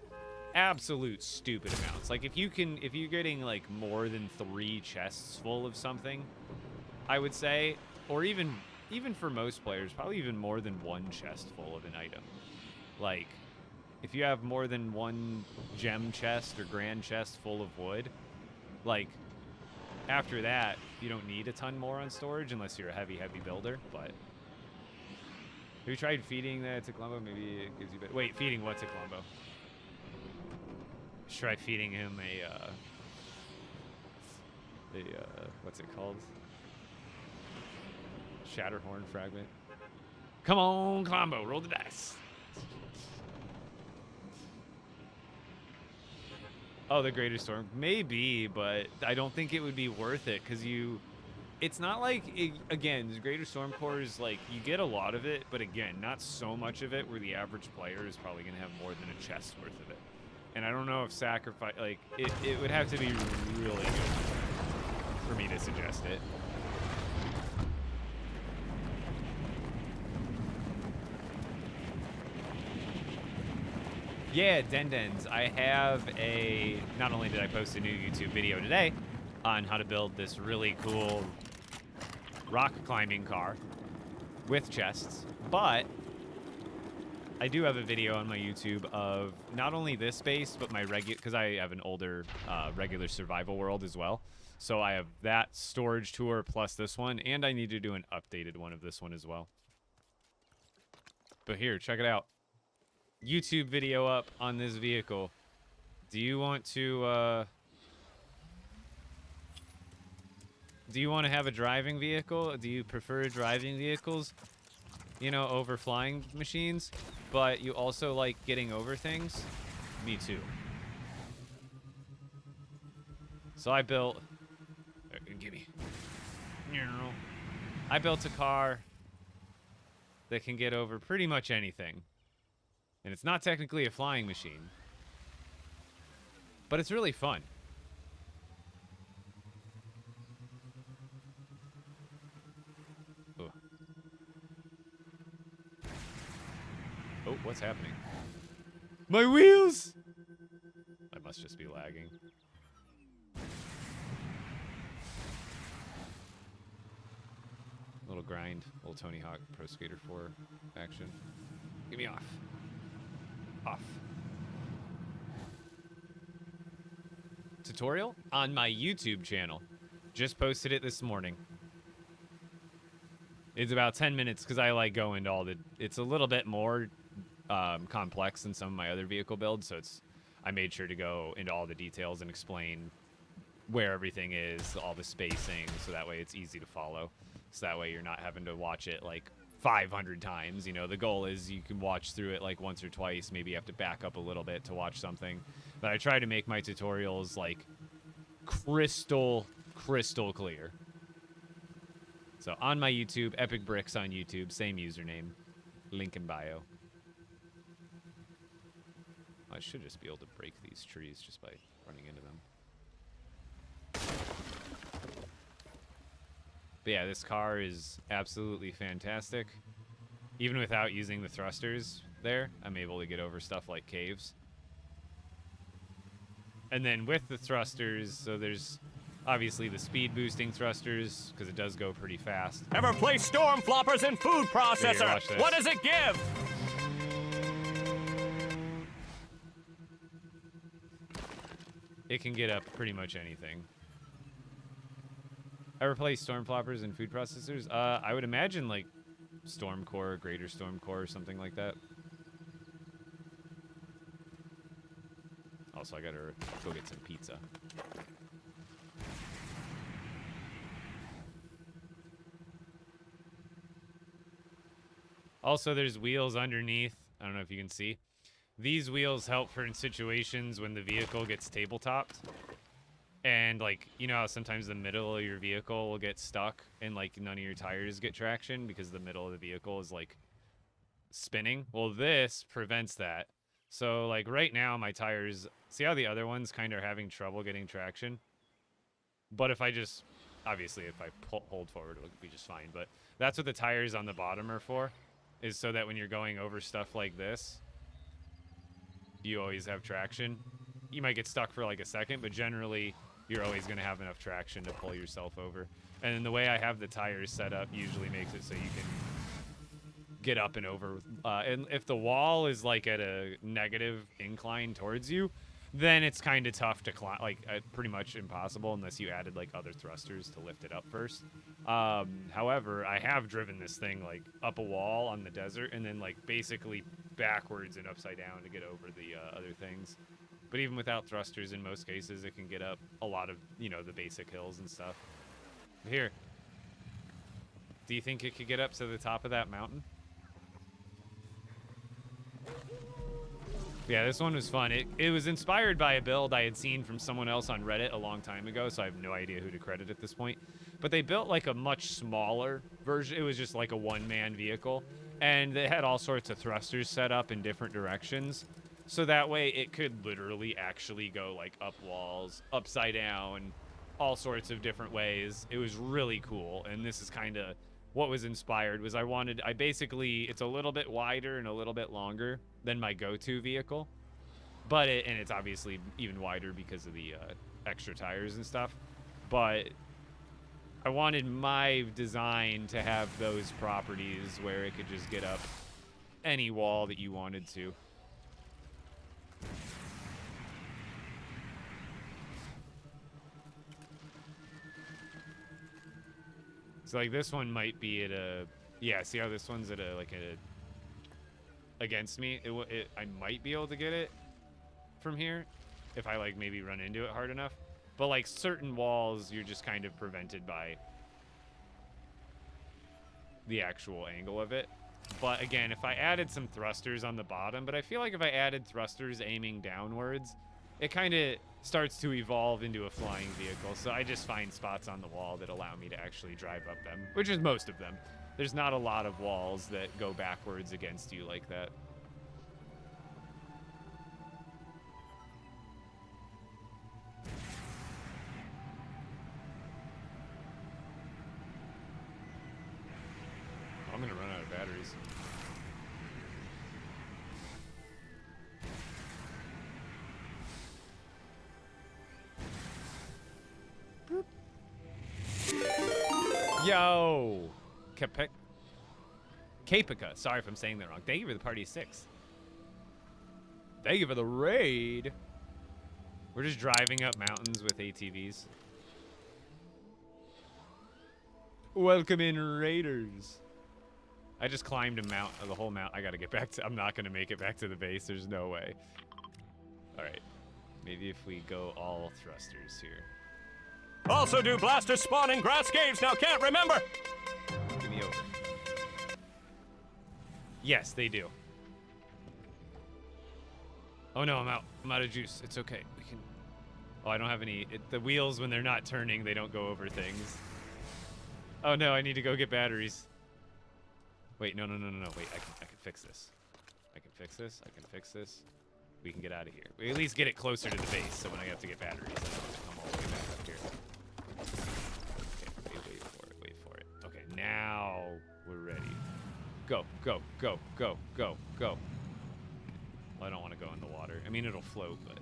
absolute stupid amounts, like if you're getting like more than 3 chests full of something, I would say, or even for most players, probably even more than 1 chest full of an item. Like, if you have more than 1 gem chest or grand chest full of wood, like, after that, you don't need a ton more on storage unless you're a heavy builder, but... Have you tried feeding that to Clombo? Maybe it gives you better... Wait, feeding what to Clombo? Try feeding him what's it called? Shatterhorn fragment. Come on, Clombo, roll the dice. Oh, the Greater Storm. Maybe, but I don't think it would be worth it because it's not like, again, the Greater Storm Core is like, you get a lot of it, but again, not so much of it where the average player is probably going to have more than a chest worth of it. And I don't know if sacrifice, like, it would have to be really good for me to suggest it. Yeah, Dendens, I have not only did I post a new YouTube video today on how to build this really cool rock climbing car with chests, but I do have a video on my YouTube of not only this base, but my because I have an older regular survival world as well. So I have that storage tour plus this one, and I need to do an updated one of this one as well. But here, check it out. YouTube video up on this vehicle. Do you want to have a driving vehicle? Do you prefer driving vehicles, you know, over flying machines, but you also like getting over things? Me too. So I built I built a car that can get over pretty much anything. And it's not technically a flying machine, but it's really fun. Ooh. Oh, what's happening? My wheels! I must just be lagging. Little grind, little Tony Hawk Pro Skater 4 action. Get me off. Off. Tutorial on my YouTube channel. Just posted it this morning. It's about 10 minutes because I like go into all the... It's a little bit more complex than some of my other vehicle builds, so I made sure to go into all the details and explain where everything is, all the spacing, so that way it's easy to follow. So that way you're not having to watch it like 500 times. You know, the goal is you can watch through it like once or twice. Maybe you have to back up a little bit to watch something. But I try to make my tutorials like crystal clear. So on my YouTube, Epic Bricks on YouTube, same username, link in bio. I should just be able to break these trees just by running into them. But yeah, this car is absolutely fantastic. Even without using the thrusters there, I'm able to get over stuff like caves. And then with the thrusters, so there's obviously the speed boosting thrusters, because it does go pretty fast. Ever play Storm Floppers in Food Processor? Here, watch this. What does it give? It can get up pretty much anything. Ever play Storm Floppers and Food Processors? I would imagine like Storm Core, Greater Storm Core, or something like that. Also, I gotta go get some pizza. Also, there's wheels underneath. I don't know if you can see. These wheels help for in situations when the vehicle gets tabletopped. And, like, you know how sometimes the middle of your vehicle will get stuck and, like, none of your tires get traction because the middle of the vehicle is, like, spinning? Well, this prevents that. So, like, right now, my tires... See how the other ones kind of are having trouble getting traction? But if I just... Obviously, if I hold forward, it'll be just fine. But that's what the tires on the bottom are for. Is so that when you're going over stuff like this, you always have traction. You might get stuck for, like, a second, but generally... You're always going to have enough traction to pull yourself over. And then the way I have the tires set up usually makes it so you can get up and over. And if the wall is like at a negative incline towards you, then it's kind of tough to climb, like pretty much impossible unless you added like other thrusters to lift it up first. However, I have driven this thing like up a wall on the desert and then like basically backwards and upside down to get over the other things. But even without thrusters, in most cases, it can get up a lot of, you know, the basic hills and stuff. Here. Do you think it could get up to the top of that mountain? Yeah, this one was fun. It was inspired by a build I had seen from someone else on Reddit a long time ago, so I have no idea who to credit at this point. But they built like a much smaller version. It was just like a one-man vehicle. And they had all sorts of thrusters set up in different directions. So that way it could literally actually go like up walls, upside down, all sorts of different ways. It was really cool. And this is kind of what was inspired was I basically, it's a little bit wider and a little bit longer than my go-to vehicle. But and it's obviously even wider because of the extra tires and stuff. But I wanted my design to have those properties where it could just get up any wall that you wanted to. So like this one might be at a, yeah, see how this one's at a, like a, against me? I might be able to get it from here if I like maybe run into it hard enough. But like certain walls, you're just kind of prevented by the actual angle of it. But again, if I added some thrusters on the bottom, but I feel like if I added thrusters aiming downwards, it kind of starts to evolve into a flying vehicle. So I just find spots on the wall that allow me to actually drive up them, which is most of them. There's not a lot of walls that go backwards against you like that. I'm gonna run out of batteries. Yo! Capica. Sorry if I'm saying that wrong. Thank you for the party of 6. Thank you for the raid. We're just driving up mountains with ATVs. Welcome in, raiders. I just climbed a mount, the whole mount. I gotta get back to, I'm not gonna make it back to the base. There's no way. All right. Maybe if we go all thrusters here. Also, do blasters spawn in grass caves? Now, can't remember. Give me over. Yes, they do. Oh no, I'm out. I'm out of juice. It's okay. We can. Oh, I don't have any. The wheels, when they're not turning, they don't go over things. Oh no, I need to go get batteries. Wait, no. Wait, I can fix this. I can fix this. I can fix this. We can get out of here. We at least get it closer to the base, so when I have to get batteries, I don't have to come all the way back up here. Okay, wait for it. Okay, now we're ready. Go. Well, I don't want to go in the water. I mean, it'll float, but...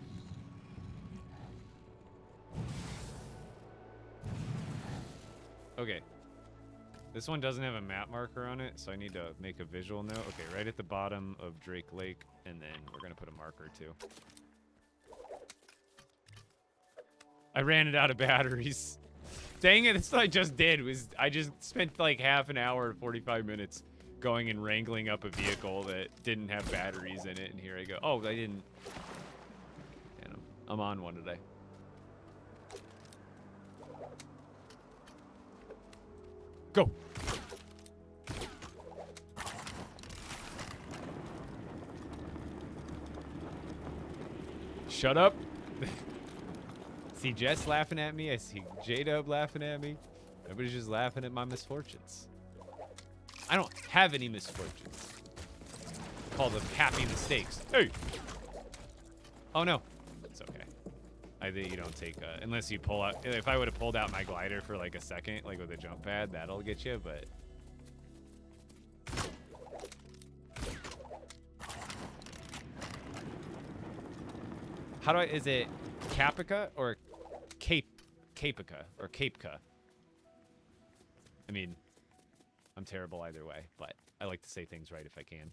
Okay. This one doesn't have a map marker on it, so I need to make a visual note. Okay, right at the bottom of Drake Lake, and then we're going to put a marker, too. I ran it out of batteries. Dang it, that's what I just did. I just spent like half an hour and 45 minutes going and wrangling up a vehicle that didn't have batteries in it, and here I go. Oh, I didn't. Man, I'm on one today. Go. Shut up. See Jess laughing at me. I see J-Dub laughing at me. Everybody's just laughing at my misfortunes. I don't have any misfortunes. Call them happy mistakes. Hey! Oh no. It's okay. I think you don't take, unless you pull out, if I would have pulled out my glider for like a second, like with a jump pad, that'll get you, but. How do I, is it Capica or Capica or Capeca? I mean, I'm terrible either way, but I like to say things right if I can.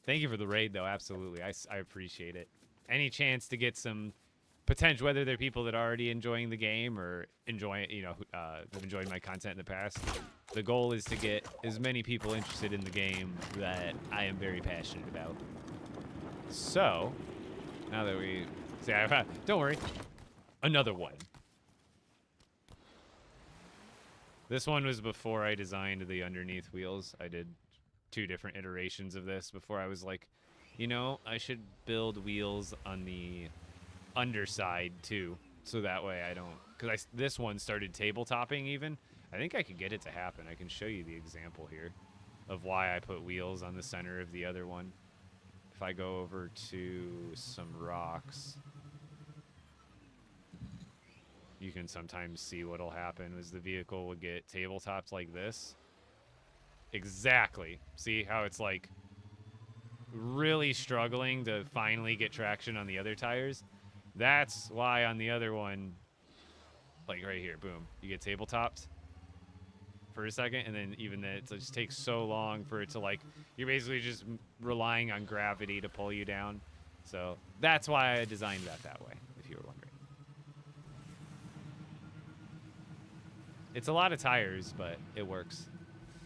Thank you for the raid, though. Absolutely. I appreciate it. Any chance to get some potential, whether they're people that are already enjoying the game or enjoying, you know, have enjoyed my content in the past. The goal is to get as many people interested in the game that I am very passionate about. So, now that we say, don't worry, another one. This one was before I designed the underneath wheels. I did 2 different iterations of this before I was like, you know, I should build wheels on the underside too, so that way I don't, because this one started tabletopping even. I think I could get it to happen. I can show you the example here of why I put wheels on the center of the other one. If I go over to some rocks, you can sometimes see what'll happen is the vehicle will get tabletopped like this. Exactly. See how it's like really struggling to finally get traction on the other tires? That's why on the other one, like right here, boom, you get tabletopped for a second, and then even then it just takes so long for it to, like, you're basically just relying on gravity to pull you down. So that's why I designed that way, if you were wondering. It's a lot of tires, but it works.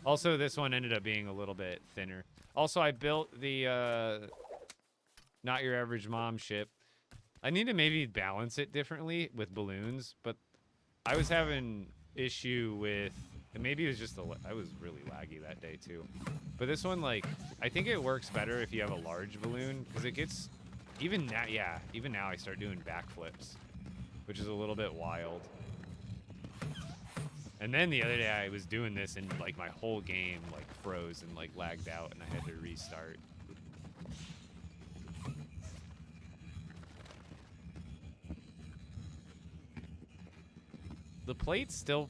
Also, this one ended up being a little bit thinner. Also, I built the Not Your Average Mom ship. I need to maybe balance it differently with balloons, but I was having issue with, and maybe it was just I was really laggy that day too. But this one, like, I think it works better if you have a large balloon, because it gets, even now, yeah, even now I start doing backflips, which is a little bit wild. And then the other day I was doing this and like my whole game like froze and like lagged out and I had to restart. The plate's still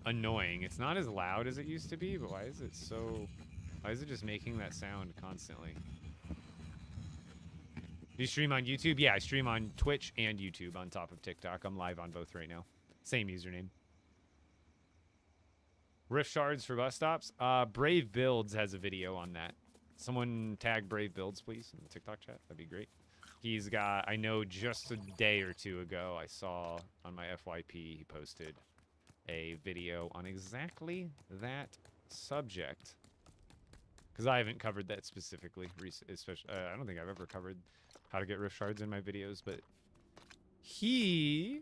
annoying. It's not as loud as it used to be, but why is it just making that sound constantly? Do you stream on YouTube? Yeah, I stream on Twitch and YouTube on top of TikTok. I'm live on both right now. Same username. Rift shards for bus stops. Brave Builds has a video on that. Someone tag Brave Builds, please, in the TikTok chat. That'd be great. He's got, I know just a day or two ago, I saw on my FYP, he posted a video on exactly that subject. Because I haven't covered that specifically, especially, I don't think I've ever covered how to get rift shards in my videos, but he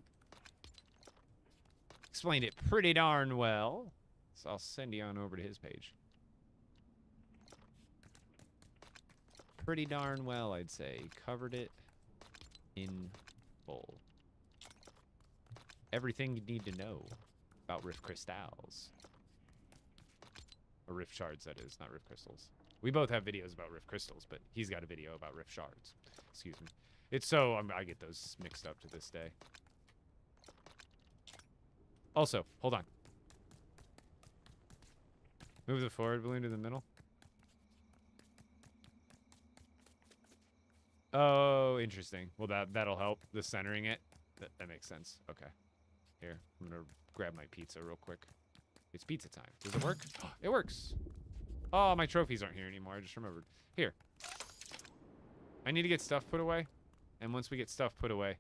explained it pretty darn well. So I'll send you on over to his page. Pretty darn well, I'd say. Covered it in full. Everything you need to know about rift crystals. Or rift shards, that is, not rift crystals. We both have videos about rift crystals, but he's got a video about rift shards. Excuse me. It's so, I get those mixed up to this day. Also, hold on. Move the forward balloon to the middle. Oh, interesting. Well, that'll help. The centering it. That makes sense. Okay. Here, I'm gonna grab my pizza real quick. It's pizza time. Does it work? It works. Oh, my trophies aren't here anymore. I just remembered. Here. I need to get stuff put away. And once we get stuff put away,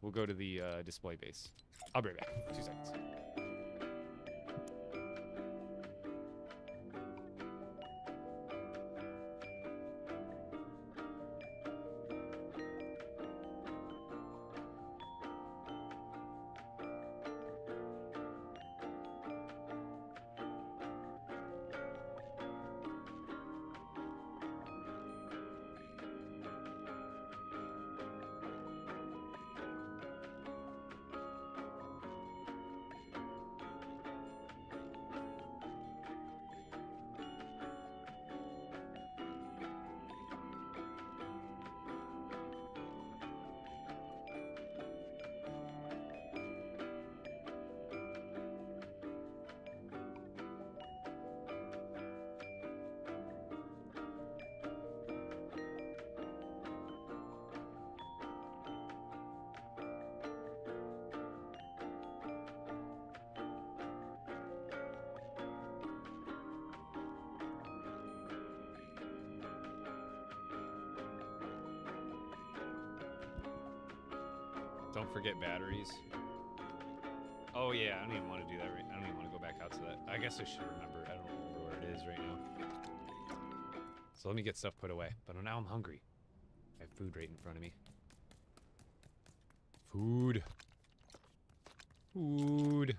we'll go to the display base. I'll be right back. 2 seconds. Don't forget batteries. Oh yeah, I don't even want to do that right. I don't even want to go back out to that. I guess I should remember. I don't remember where it is right now. So let me get stuff put away. But now I'm hungry. I have food right in front of me. Food. Food.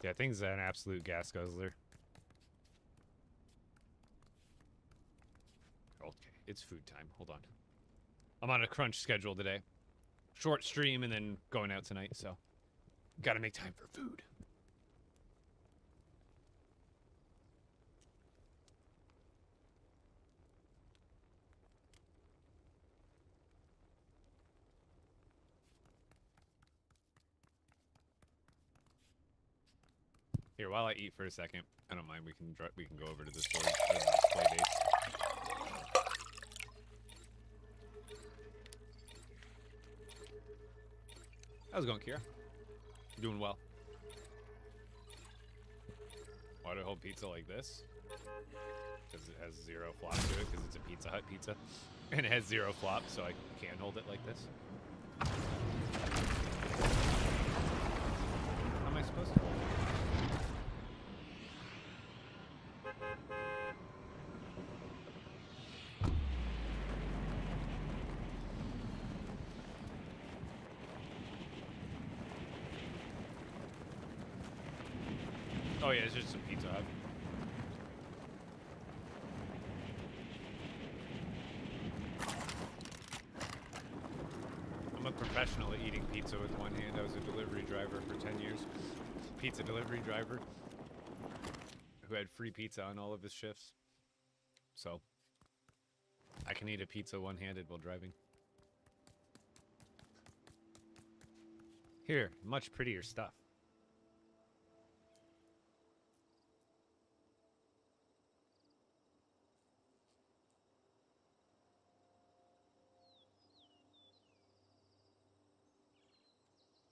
Yeah, thing's an absolute gas guzzler. Okay, it's food time. Hold on. I'm on a crunch schedule today. Short stream and then going out tonight, so gotta make time for food. Here, while I eat for a second, I don't mind. We can go over to the storage display base. How's it going, Kira? You're doing well. Why do I hold pizza like this? Because it has 0 flop to it, because it's a Pizza Hut pizza. And it has 0 flop, so I can hold it like this. How am I supposed to hold it? Oh yeah, it's just a Pizza Hut. I'm a professional at eating pizza with one hand. I was a delivery driver for 10 years. Pizza delivery driver who had free pizza on all of his shifts. So, I can eat a pizza one-handed while driving. Here, much prettier stuff.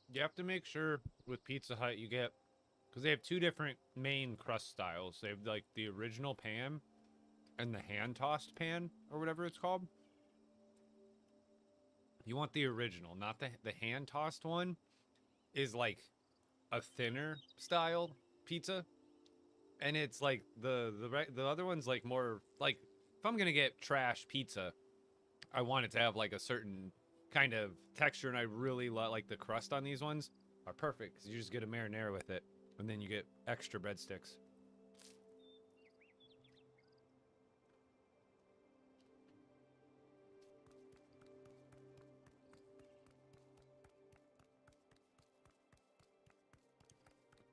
You have to make sure with Pizza Hut you get Because they have two different main crust styles. They have like the original pan and the hand-tossed pan, or whatever it's called. You want the original, not the hand-tossed one. Is like a thinner style pizza, and it's like the other one's like more like, if I'm gonna get trash pizza, I want it to have like a certain kind of texture, and I really like the crust on these ones are perfect because you just get a marinara with it, and then you get extra breadsticks.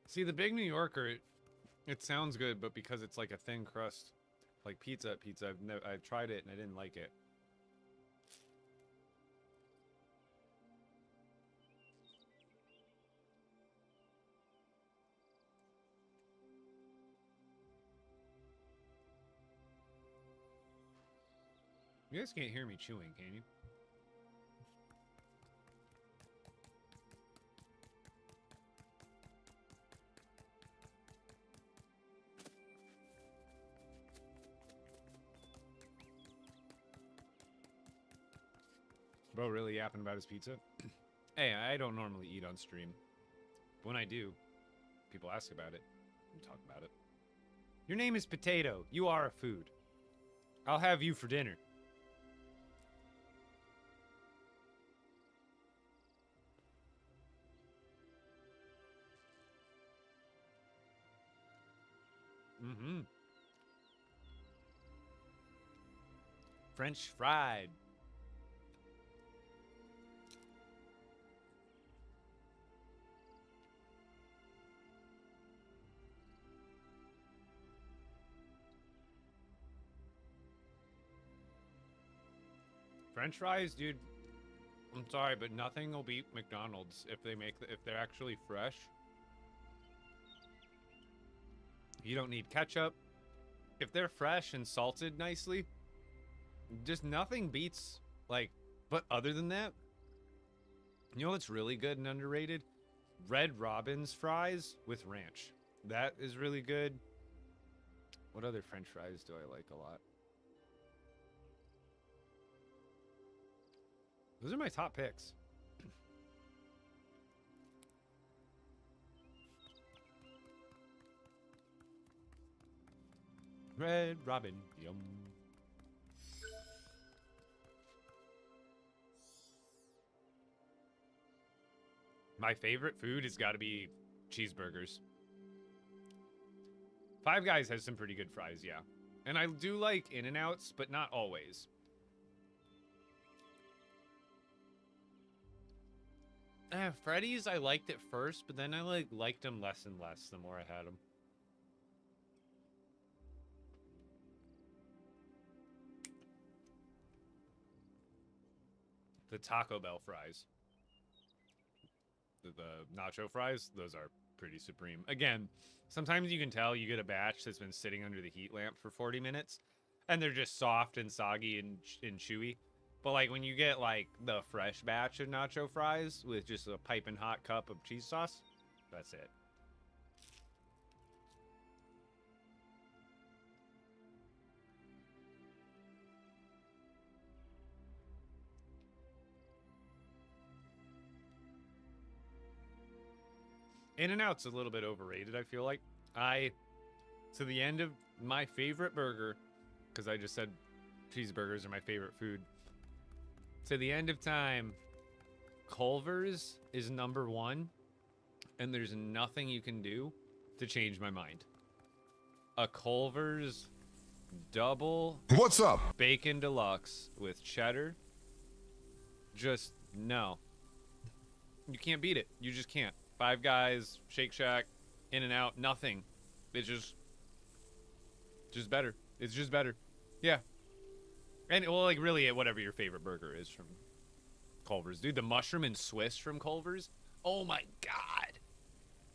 See, the Big New Yorker, it sounds good, but because it's like a thin crust, like pizza, I've tried it and I didn't like it. You guys can't hear me chewing, can you? Bro really yapping about his pizza? Hey, I don't normally eat on stream. But when I do, people ask about it and talk about it. Your name is Potato. You are a food. I'll have you for dinner. Mm-hmm. French fried. French fries, dude. I'm sorry, but nothing will beat McDonald's if they're actually fresh. You don't need ketchup. If they're fresh and salted nicely, just nothing beats, like, but other than that, you know what's really good and underrated? Red Robin's fries with ranch. That is really good. What other French fries do I like a lot? Those are my top picks. Red Robin, yum. My favorite food has got to be cheeseburgers. Five Guys has some pretty good fries, yeah. And I do like In-N-Outs, but not always. Freddy's, I liked it first, but then I liked them less and less the more I had them. The Taco Bell fries. The nacho fries, those are pretty supreme. Again, sometimes you can tell you get a batch that's been sitting under the heat lamp for 40 minutes, and they're just soft and soggy and chewy. But like when you get like the fresh batch of nacho fries with just a piping hot cup of cheese sauce, that's it. In-N-Out's a little bit overrated, I feel like. To the end of my favorite burger, because I just said cheeseburgers are my favorite food. To the end of time, Culver's is number one, and there's nothing you can do to change my mind. A Culver's double What's up? bacon deluxe with cheddar. Just no. You can't beat it. You just can't. Five Guys, Shake Shack, In-N-Out, nothing. It's just better. It's just better. Yeah. And, well, like, really, whatever your favorite burger is from Culver's. Dude, the mushroom and Swiss from Culver's? Oh, my God.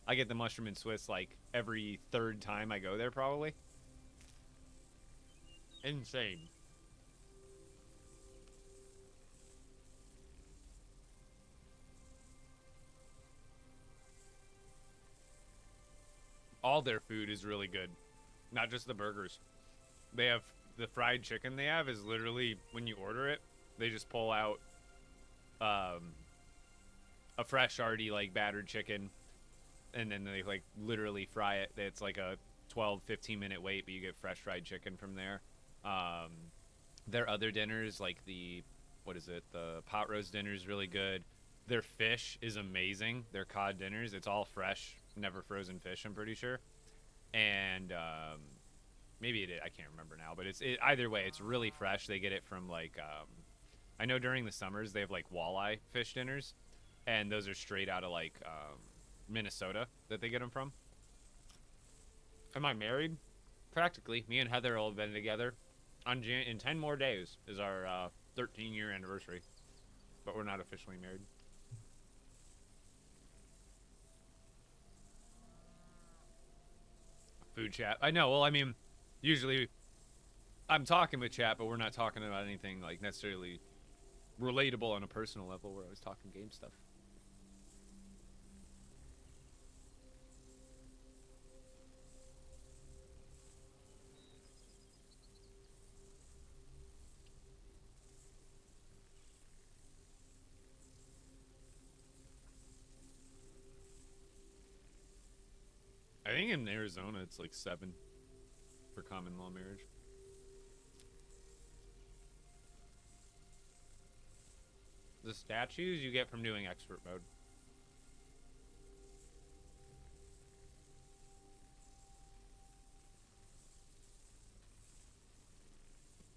I get the mushroom and Swiss, like, every third time I go there, probably. Insane. All their food is really good, not just the burgers. They have the fried chicken they have is literally when you order it, they just pull out a fresh already like battered chicken, and then they like literally fry it. It's like a 12-15 minute wait, but you get fresh fried chicken from there. Their other dinners, like the pot roast dinner is really good. Their fish is amazing. Their cod dinners, it's all fresh, never frozen fish, I'm pretty sure. And maybe it is, I can't remember now, but either way, it's really fresh. They get it from like I know during the summers they have like walleye fish dinners, and those are straight out of like Minnesota that they get them from. Am I married? Practically. Me and Heather will have been together in 10 more days is our 13-year anniversary, but we're not officially married. Food chat. I know. Well, I mean, usually I'm talking with chat, but we're not talking about anything like necessarily relatable on a personal level. We're always talking game stuff. I think in Arizona it's like 7 for common law marriage. The statues you get from doing expert mode.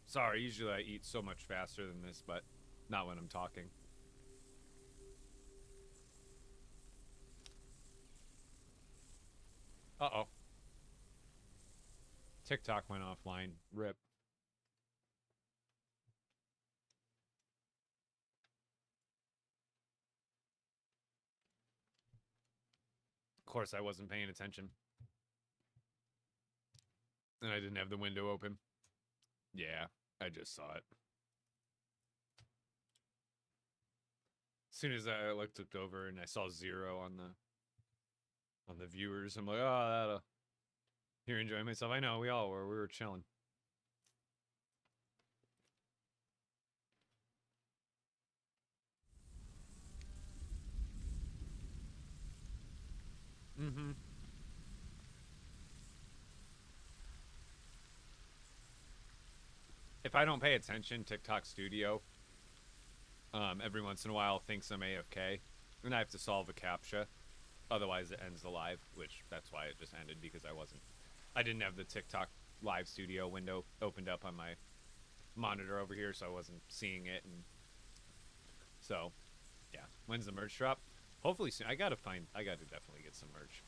Sorry, usually I eat so much faster than this, but not when I'm talking. Uh-oh. TikTok went offline. Rip. Of course, I wasn't paying attention. And I didn't have the window open. Yeah, I just saw it. As soon as I looked over and I saw 0 on the viewers, I'm like, oh, that'll... Here, enjoying myself. I know, we all were. We were chilling. Mm-hmm. If I don't pay attention, TikTok Studio, every once in a while thinks I'm AFK, and I have to solve a CAPTCHA. Otherwise, it ends the live, which that's why it just ended, because I didn't have the TikTok live studio window opened up on my monitor over here, so I wasn't seeing it. And so, yeah. When's the merch drop? Hopefully soon. I gotta definitely get some merch.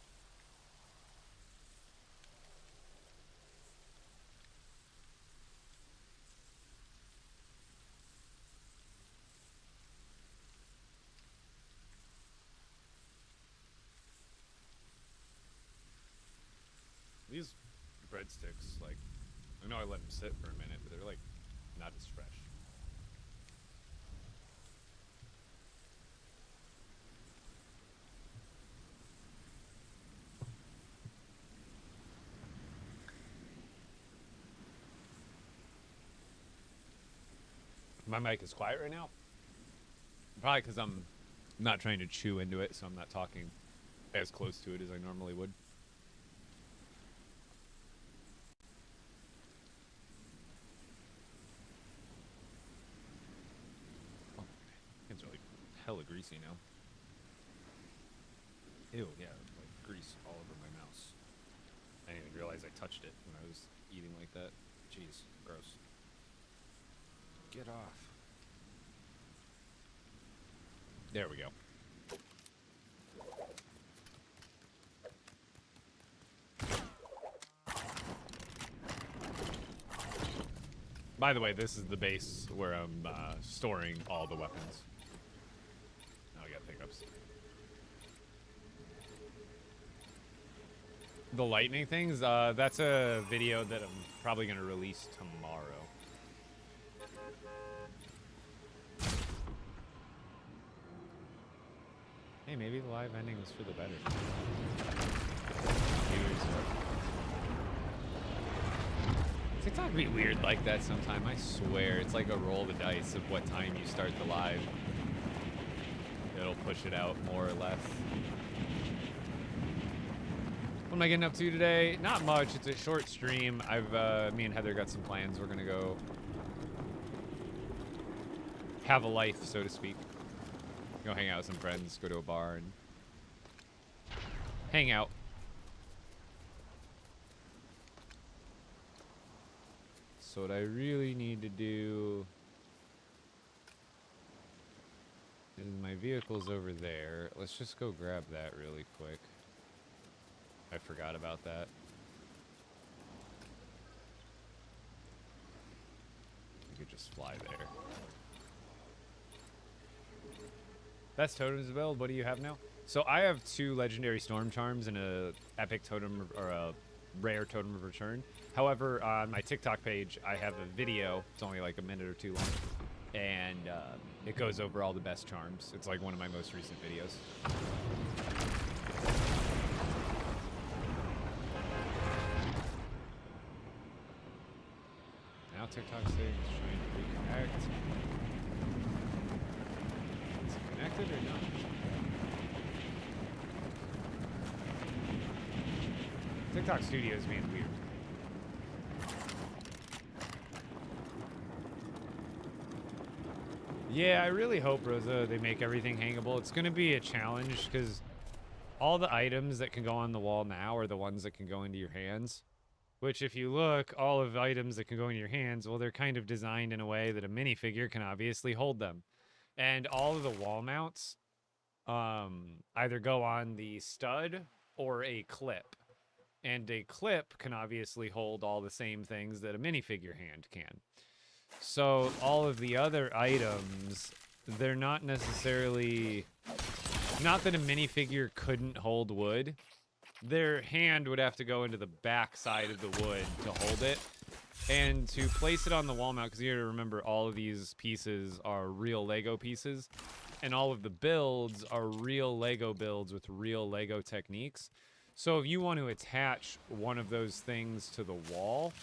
These breadsticks, like, I know I let them sit for a minute, but they're like not as fresh. My mic is quiet right now. Probably because I'm not trying to chew into it, so I'm not talking as close to it as I normally would. Oh, hands are like hella greasy now. Ew, yeah, like grease all over my mouse. I didn't even realize I touched it when I was eating like that. Jeez, gross. Get off. There we go. By the way, this is the base where I'm storing all the weapons. Now I got pickups. The lightning things, that's a video that I'm probably going to release tomorrow. Hey, maybe the live ending was for the better. viewers. TikTok be weird like that sometime. I swear, it's like a roll the dice of what time you start the live. It'll push it out more or less. What am I getting up to today? Not much. It's a short stream. Me and Heather got some plans. We're gonna go have a life, so to speak. Go hang out with some friends, go to a bar, and hang out. So what I really need to do is my vehicle's over there. Let's just go grab that really quick. I forgot about that. You could just fly there. Best totems build. What do you have now? So I have 2 legendary storm charms and a epic totem or a rare totem of return. However, on my TikTok page, I have a video. It's only like a minute or 2 long, and it goes over all the best charms. It's like one of my most recent videos. Now TikTok saying it's trying to reconnect. Is it connected or not? TikTok Studio is being weird. Yeah, I really hope, Rosa, they make everything hangable. It's going to be a challenge because all the items that can go on the wall now are the ones that can go into your hands. Which, if you look, all of the items that can go in your hands, well, they're kind of designed in a way that a minifigure can obviously hold them. And all of the wall mounts either go on the stud or a clip. And a clip can obviously hold all the same things that a minifigure hand can. So all of the other items, they're not necessarily... Not that a minifigure couldn't hold wood. Their hand would have to go into the back side of the wood to hold it. And to place it on the wall mount, because you have to remember all of these pieces are real Lego pieces. And all of the builds are real Lego builds with real Lego techniques. So if you want to attach one of those things to the wall,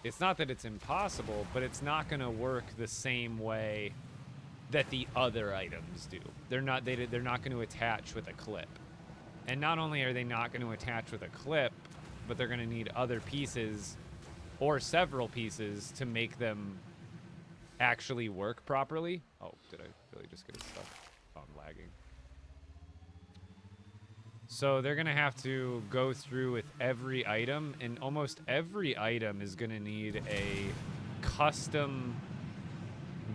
it's not that it's impossible, but it's not going to work the same way that the other items do. They're not going to attach with a clip. And not only are they not going to attach with a clip, but they're going to need other pieces or several pieces to make them actually work properly. Oh, did I really just get it stuck? Oh, I'm lagging. So they're going to have to go through with every item, and almost every item is going to need a custom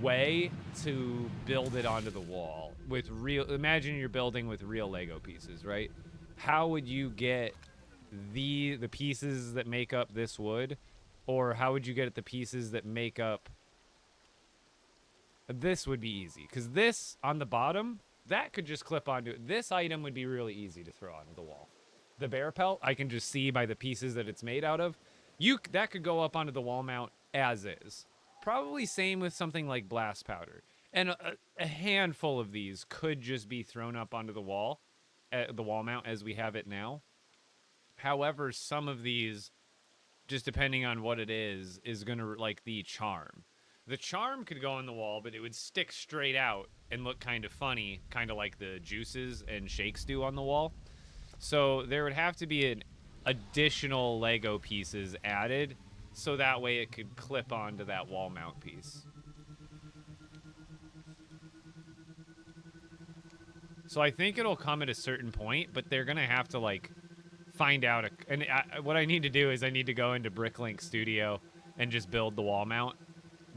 way to build it onto the wall with real. Imagine you're building with real Lego pieces, right? How would you get the pieces that make up this wood, or how would you get the pieces that make up this? Would be easy, because this on the bottom, that could just clip onto it. This item would be really easy to throw onto the wall. The bear pelt, I can just see by the pieces that it's made out of. That could go up onto the wall mount as is. Probably same with something like blast powder. And a handful of these could just be thrown up onto the wall mount as we have it now. However, some of these, just depending on what it is going to, like the charm. The charm could go on the wall, but it would stick straight out and look kind of funny, kind of like the juices and shakes do on the wall. So there would have to be an additional Lego pieces added, so that way it could clip onto that wall mount piece. So I think it'll come at a certain point, but they're going to have to, like, find out. What I need to do is I need to go into Bricklink Studio and just build the wall mount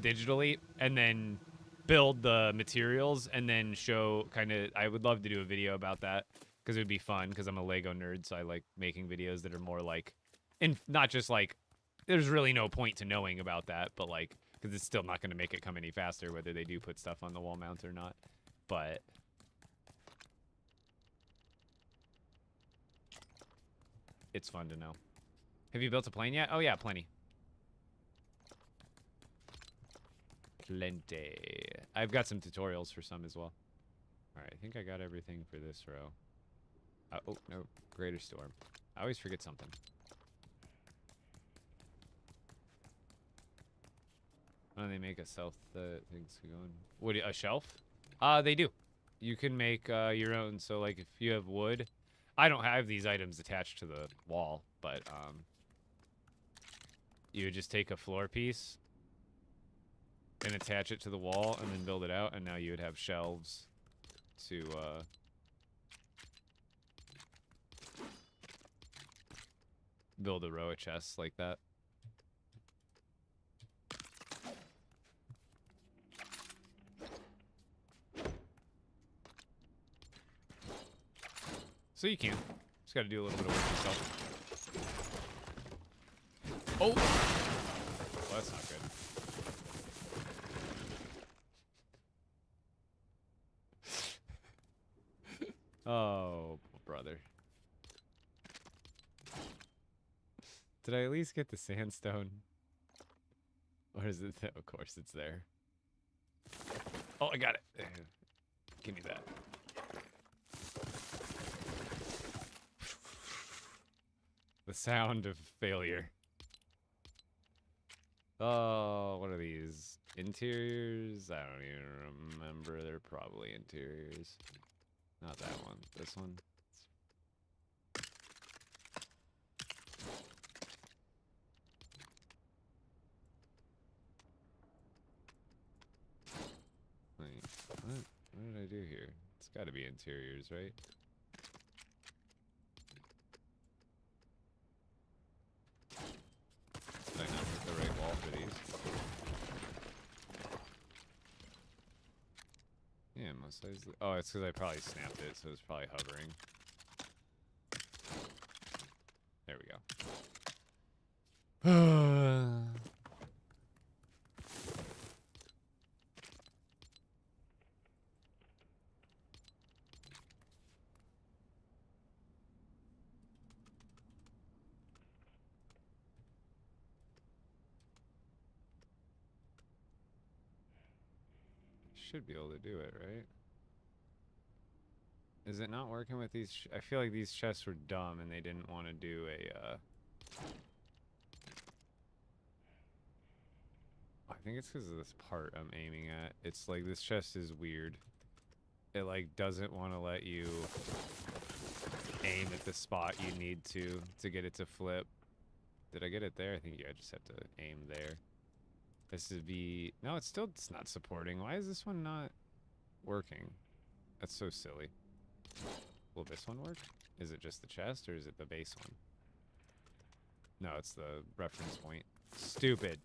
digitally, and then build the materials, and then show I would love to do a video about that, because it would be fun, because I'm a Lego nerd, so I like making videos that are more like, and not just like, there's really no point to knowing about that, but like, because it's still not going to make it come any faster whether they do put stuff on the wall mount or not. But it's fun to know. Have you built a plane yet? Oh yeah, plenty. Plenty. I've got some tutorials for some as well. Alright, I think I got everything for this row. Oh, no. Greater Storm. I always forget something. Why don't they make a shelf things going? What, a shelf? They do. You can make your own. So like if you have wood, I don't have these items attached to the wall, but you would just take a floor piece and attach it to the wall and then build it out, and now you would have shelves to build a row of chests like that. So you can. Just gotta do a little bit of work yourself. Oh! Well, that's not good. Oh, brother. Did I at least get the sandstone? Or is it? Of course, it's there. Oh, I got it. Give me that. The sound of failure. Oh, what are these? Interiors? I don't even remember. They're probably interiors. Not that one. This one. Wait, what did I do here? It's got to be interiors, right? Did I not hit the right wall for these? Yeah, most size. Oh, it's because I probably snapped it, so it's probably hovering. There we go. Should be able to do it, right? Is it not working with these? I feel like these chests were dumb and they didn't want to do a, I think it's because of this part I'm aiming at. It's like this chest is weird. It like doesn't want to let you aim at the spot you need to get it to flip. Did I get it there? I think I just have to aim there. This is V. No, it's not supporting. Why is this one not working? That's so silly. Will this one work? Is it just the chest or is it the base one? No, it's the reference point. Stupid.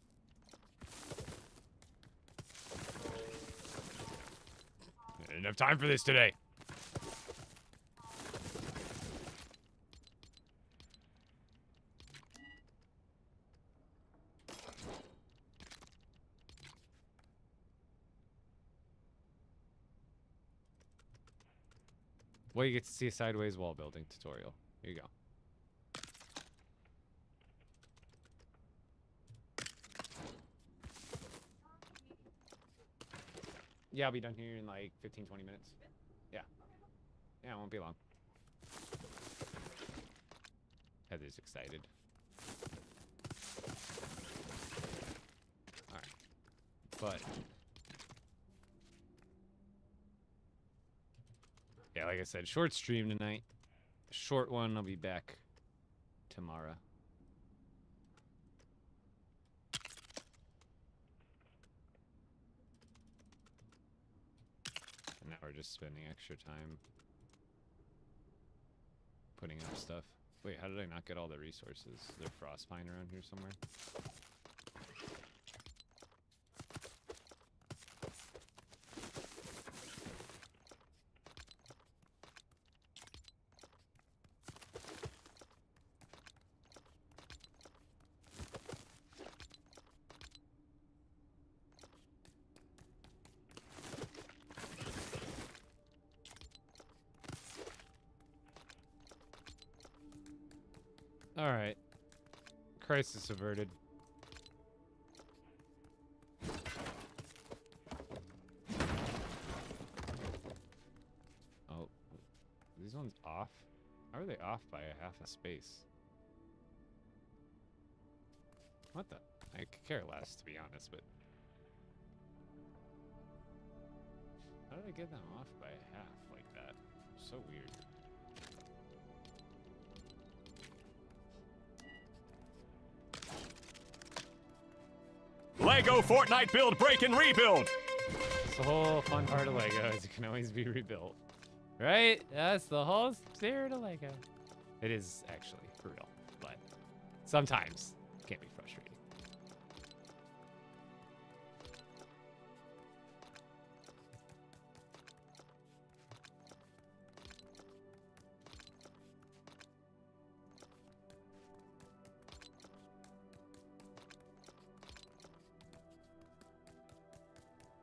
I didn't have time for this today. Well, you get to see a sideways wall building tutorial. Here you go. Yeah, I'll be done here in like 15, 20 minutes. Yeah. Yeah, it won't be long. Heather's excited. Alright. But... yeah, like I said, short stream tonight. Short one, I'll be back tomorrow. And now we're just spending extra time putting up stuff. Wait, how did I not get all the resources? Is there frostpine around here somewhere? Alright. Crisis averted. Oh. Are these ones off? How are they off by a half a space? What the? I could care less, to be honest, but... How did I get them off by a half like that? So weird. LEGO Fortnite build, break, and rebuild! It's the whole fun part of LEGO is it can always be rebuilt. Right? That's the whole spirit of LEGO. It is actually, for real. But sometimes it can be frustrating.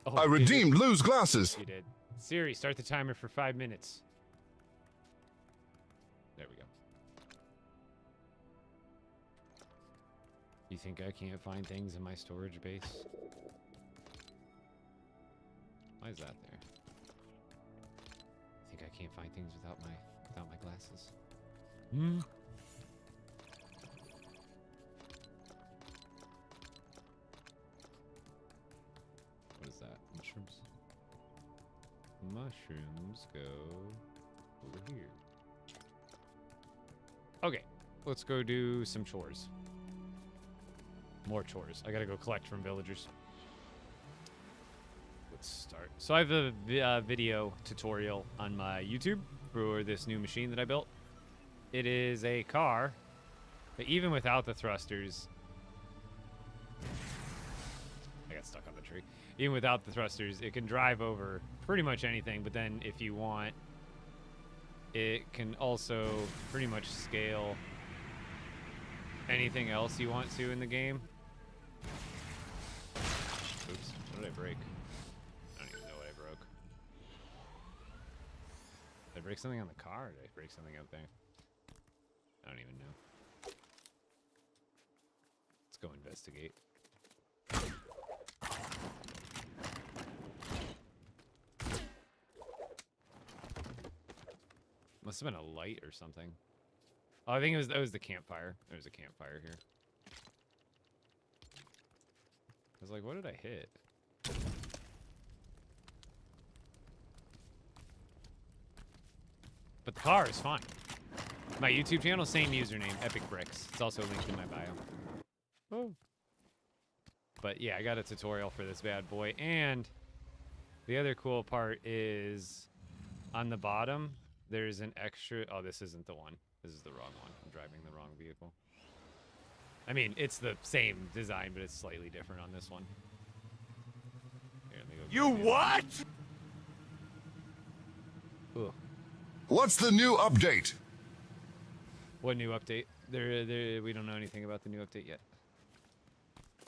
Oh, I redeemed Lou's glasses. You did. Siri, start the timer for 5 minutes. There we go. You think I can't find things in my storage base? Why is that there? You think I can't find things without my glasses? Hmm? What is that? Mushrooms? Mushrooms go over here. Okay, let's go do some chores. More chores. I gotta go collect from villagers. Let's start. So I have a video tutorial on my YouTube for this new machine that I built. It is a car, but even without the thrusters... I got stuck on the tree. Even without the thrusters, it can drive over pretty much anything, but then if you want, it can also pretty much scale anything else you want to in the game. Oops, what did I break? I don't even know what I broke. Did I break something on the car, or did I break something out there? I don't even know. Let's go investigate. Must have been a light or something. Oh, I think that was the campfire. There was a campfire here. I was like, what did I hit? But the car is fine. My YouTube channel, same username, Epic Bricks. It's also linked in my bio. Oh. But yeah, I got a tutorial for this bad boy. And the other cool part is on the bottom, there's an extra... Oh, this isn't the one. This is the wrong one. I'm driving the wrong vehicle. I mean, it's the same design, but it's slightly different on this one. Here, let me go. You what? Ooh. What's the new update? What new update? We don't know anything about the new update yet.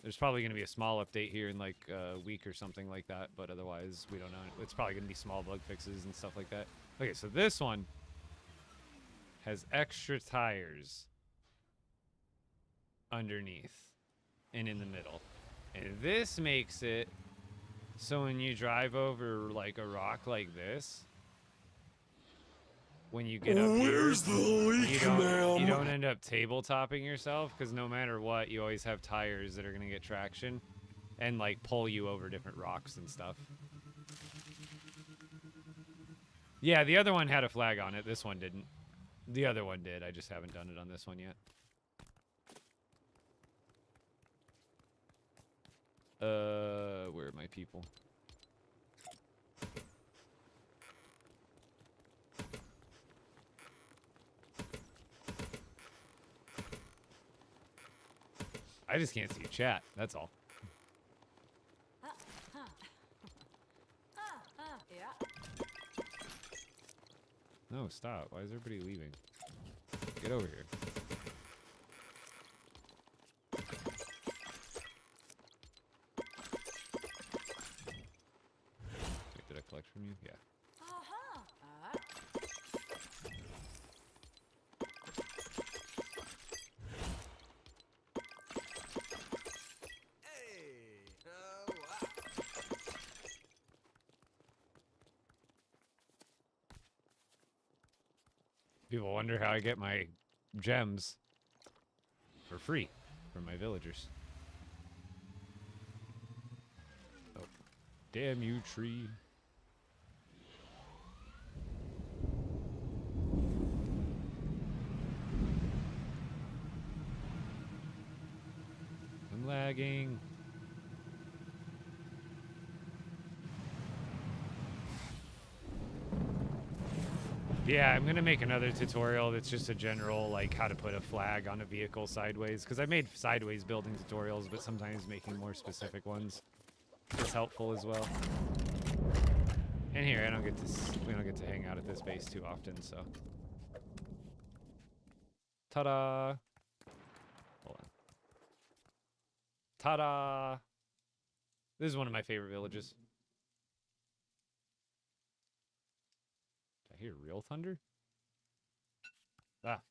There's probably going to be a small update here in like a week or something like that, but otherwise we don't know. It's probably going to be small bug fixes and stuff like that. Okay, so this one has extra tires underneath and in the middle. And this makes it so when you drive over like a rock like this, when you get up Where's here, the leak, you don't end up tabletopping yourself, because no matter what, you always have tires that are going to get traction and like pull you over different rocks and stuff. Yeah, the other one had a flag on it. This one didn't. The other one did. I just haven't done it on this one yet. Where are my people? I just can't see your chat. That's all. No, stop. Why is everybody leaving? Get over here. Wait, did I collect from you? Yeah. People wonder how I get my gems for free from my villagers. Oh, damn you, tree. I'm lagging. Yeah, I'm gonna make another tutorial that's just a general, like, how to put a flag on a vehicle sideways. Because I made sideways building tutorials, but sometimes making more specific ones is helpful as well. And here, we don't get to hang out at this base too often, so. Ta-da! Hold on. Ta-da! This is one of my favorite villages. Did I hear real thunder? Ah.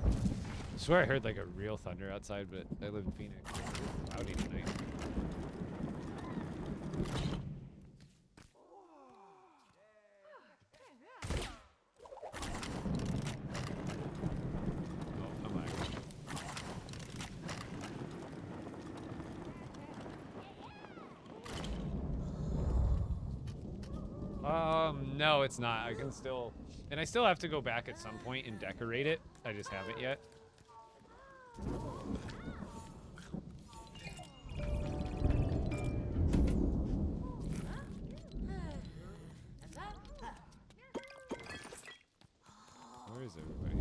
I swear I heard like a real thunder outside, but I live in Phoenix. It's cloudy tonight. Oh, I'm lagging. No, it's not. I can still, and I still have to go back at some point and decorate it. I just haven't yet. Where is everybody?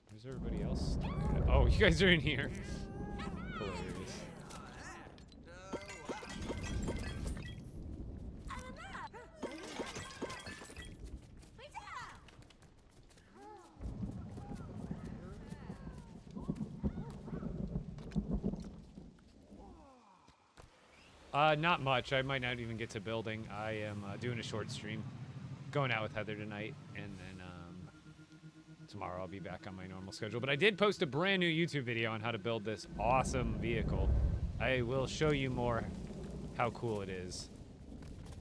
Where's everybody else? Oh, you guys are in here. Hilarious. Not much. I might not even get to building. I am doing a short stream. Going out with Heather tonight, and then tomorrow I'll be back on my normal schedule. But I did post a brand new YouTube video on how to build this awesome vehicle. I will show you more how cool it is.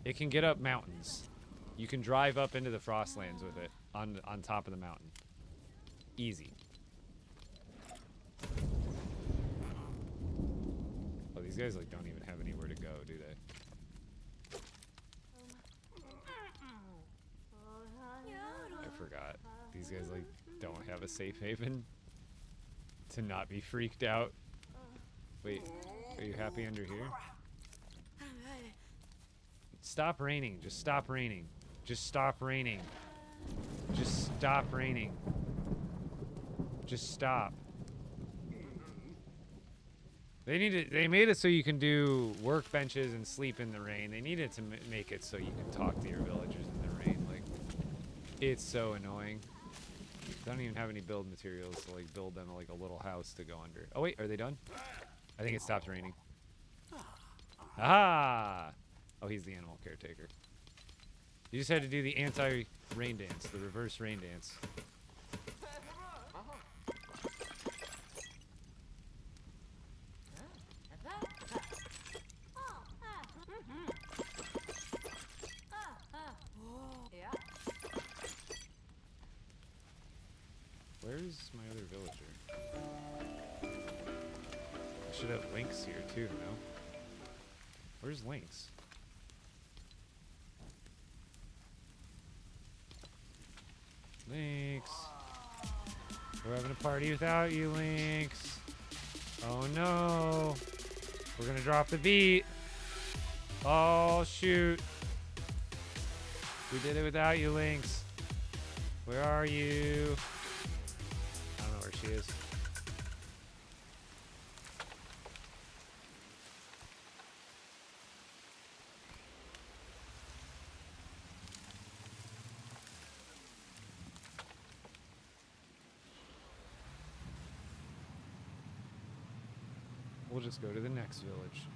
It can get up mountains. You can drive up into the Frostlands with it on top of the mountain. Easy. Oh, these guys like don't even have anywhere to go, do they? I forgot. These guys like don't have a safe haven to not be freaked out. Wait, are you happy under here? Stop raining. Just stop raining. Just stop raining. Just stop raining. Just stop. They made it so you can do workbenches and sleep in the rain. They needed to make it so you can talk to your villagers in the rain. Like, it's so annoying. They don't even have any build materials to like build them like a little house to go under. Oh wait, are they done? I think it stopped raining. Ah! Oh, he's the animal caretaker. You just had to do the anti-rain dance, the reverse rain dance. Where's my other villager? I should have Lynx here too, no? Where's Lynx? Lynx! We're having a party without you, Lynx! Oh no! We're gonna drop the beat! Oh shoot! We did it without you, Lynx! Where are you? I don't know where she is. We'll just go to the next village.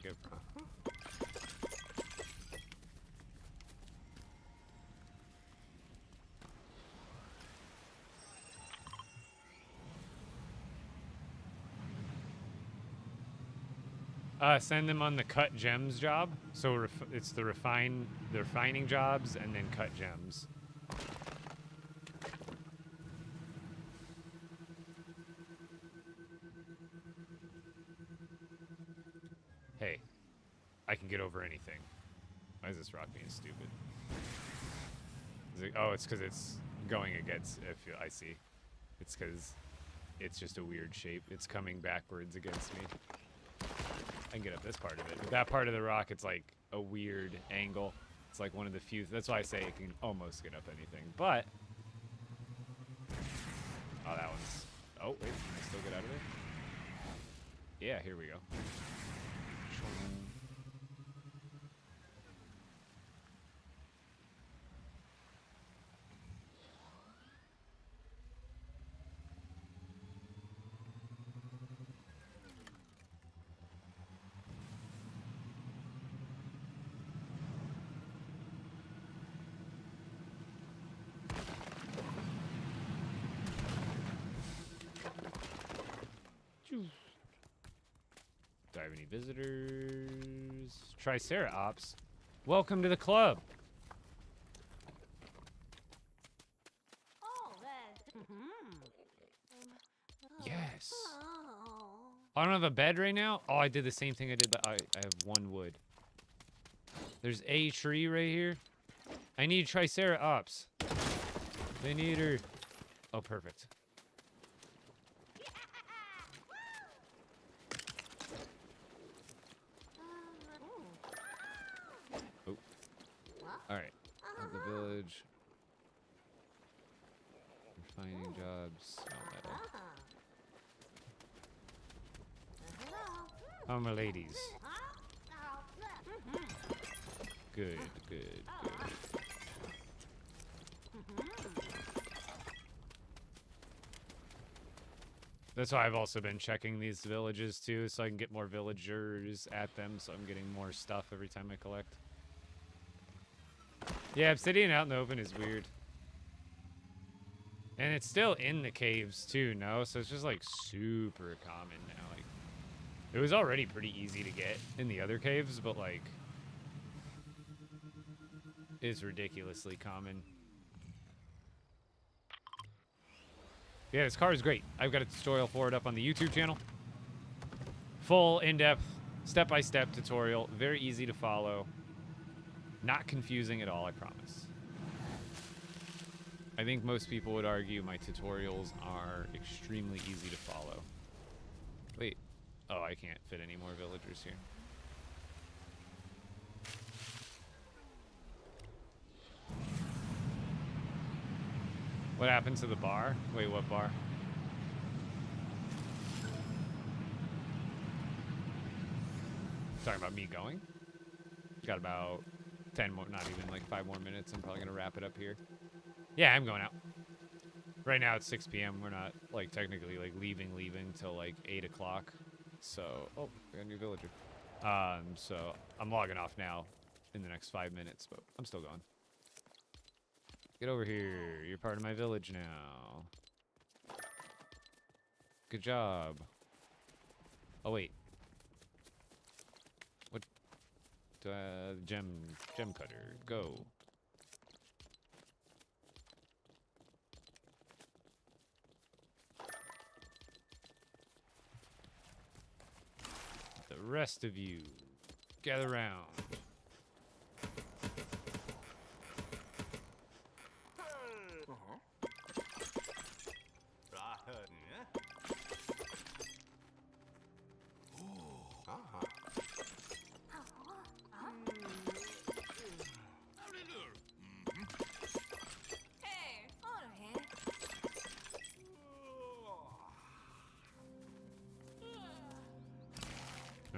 skip. Send them on the cut gems job. So it's the refining jobs and then cut gems. Hey, I can get over anything. Why is this rock being stupid? Oh, it's because it's going against. I see. It's because it's just a weird shape. It's coming backwards against me. I can get up this part of it. But that part of the rock, it's like a weird angle. It's like one of the few. That's why I say it can almost get up anything. But. Oh, that one's. Oh, wait. Can I still get out of there? Yeah, here we go. Do I have any visitors? Triceratops. Welcome to the club. Yes. I don't have a bed right now. Oh, I did the same thing I did. I have one wood. There's a tree right here. I need Triceratops. They need her. Oh, perfect. Oh. All right. At the village. Refining jobs. Smell metal. Oh, my ladies. Good, good, good. That's why I've also been checking these villages too, so I can get more villagers at them, so I'm getting more stuff every time I collect. Yeah, obsidian out in the open is weird. And it's still in the caves too, no? So it's just like super common now. Like, it was already pretty easy to get in the other caves, but like, it's ridiculously common. Yeah, this car is great. I've got a tutorial for it up on the YouTube channel. Full, in-depth, step-by-step tutorial. Very easy to follow. Not confusing at all, I promise. I think most people would argue my tutorials are extremely easy to follow. Wait. Oh, I can't fit any more villagers here. What happened to the bar? Wait, what bar? Talking about me going? Got about 10 more, not even like 5 more minutes. I'm probably gonna wrap it up here. Yeah, I'm going out. Right now it's 6 p.m. We're not like technically like leaving till like 8 o'clock. So, oh, we got a new villager. So I'm logging off now in the next 5 minutes, but I'm still going. Get over here. You're part of my village now. Good job. Oh, wait. What? Gem cutter. Go. The rest of you, gather round.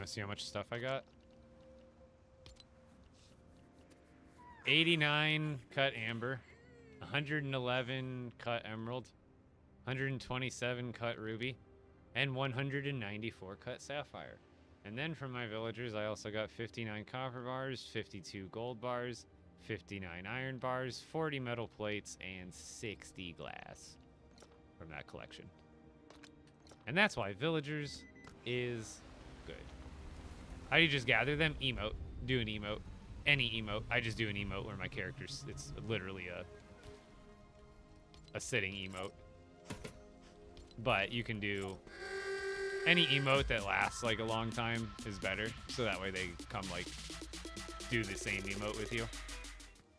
See how much stuff I got? 89 cut amber, 111 cut emerald, 127 cut ruby, and 194 cut sapphire. And then from my villagers, I also got 59 copper bars, 52 gold bars, 59 iron bars, 40 metal plates, and 60 glass from that collection. And that's why villagers is good. How do you just gather them? Emote. Do an emote. Any emote. I just do an emote where my character's, it's literally a sitting emote. But you can do any emote that lasts like a long time is better. So that way they come like do the same emote with you.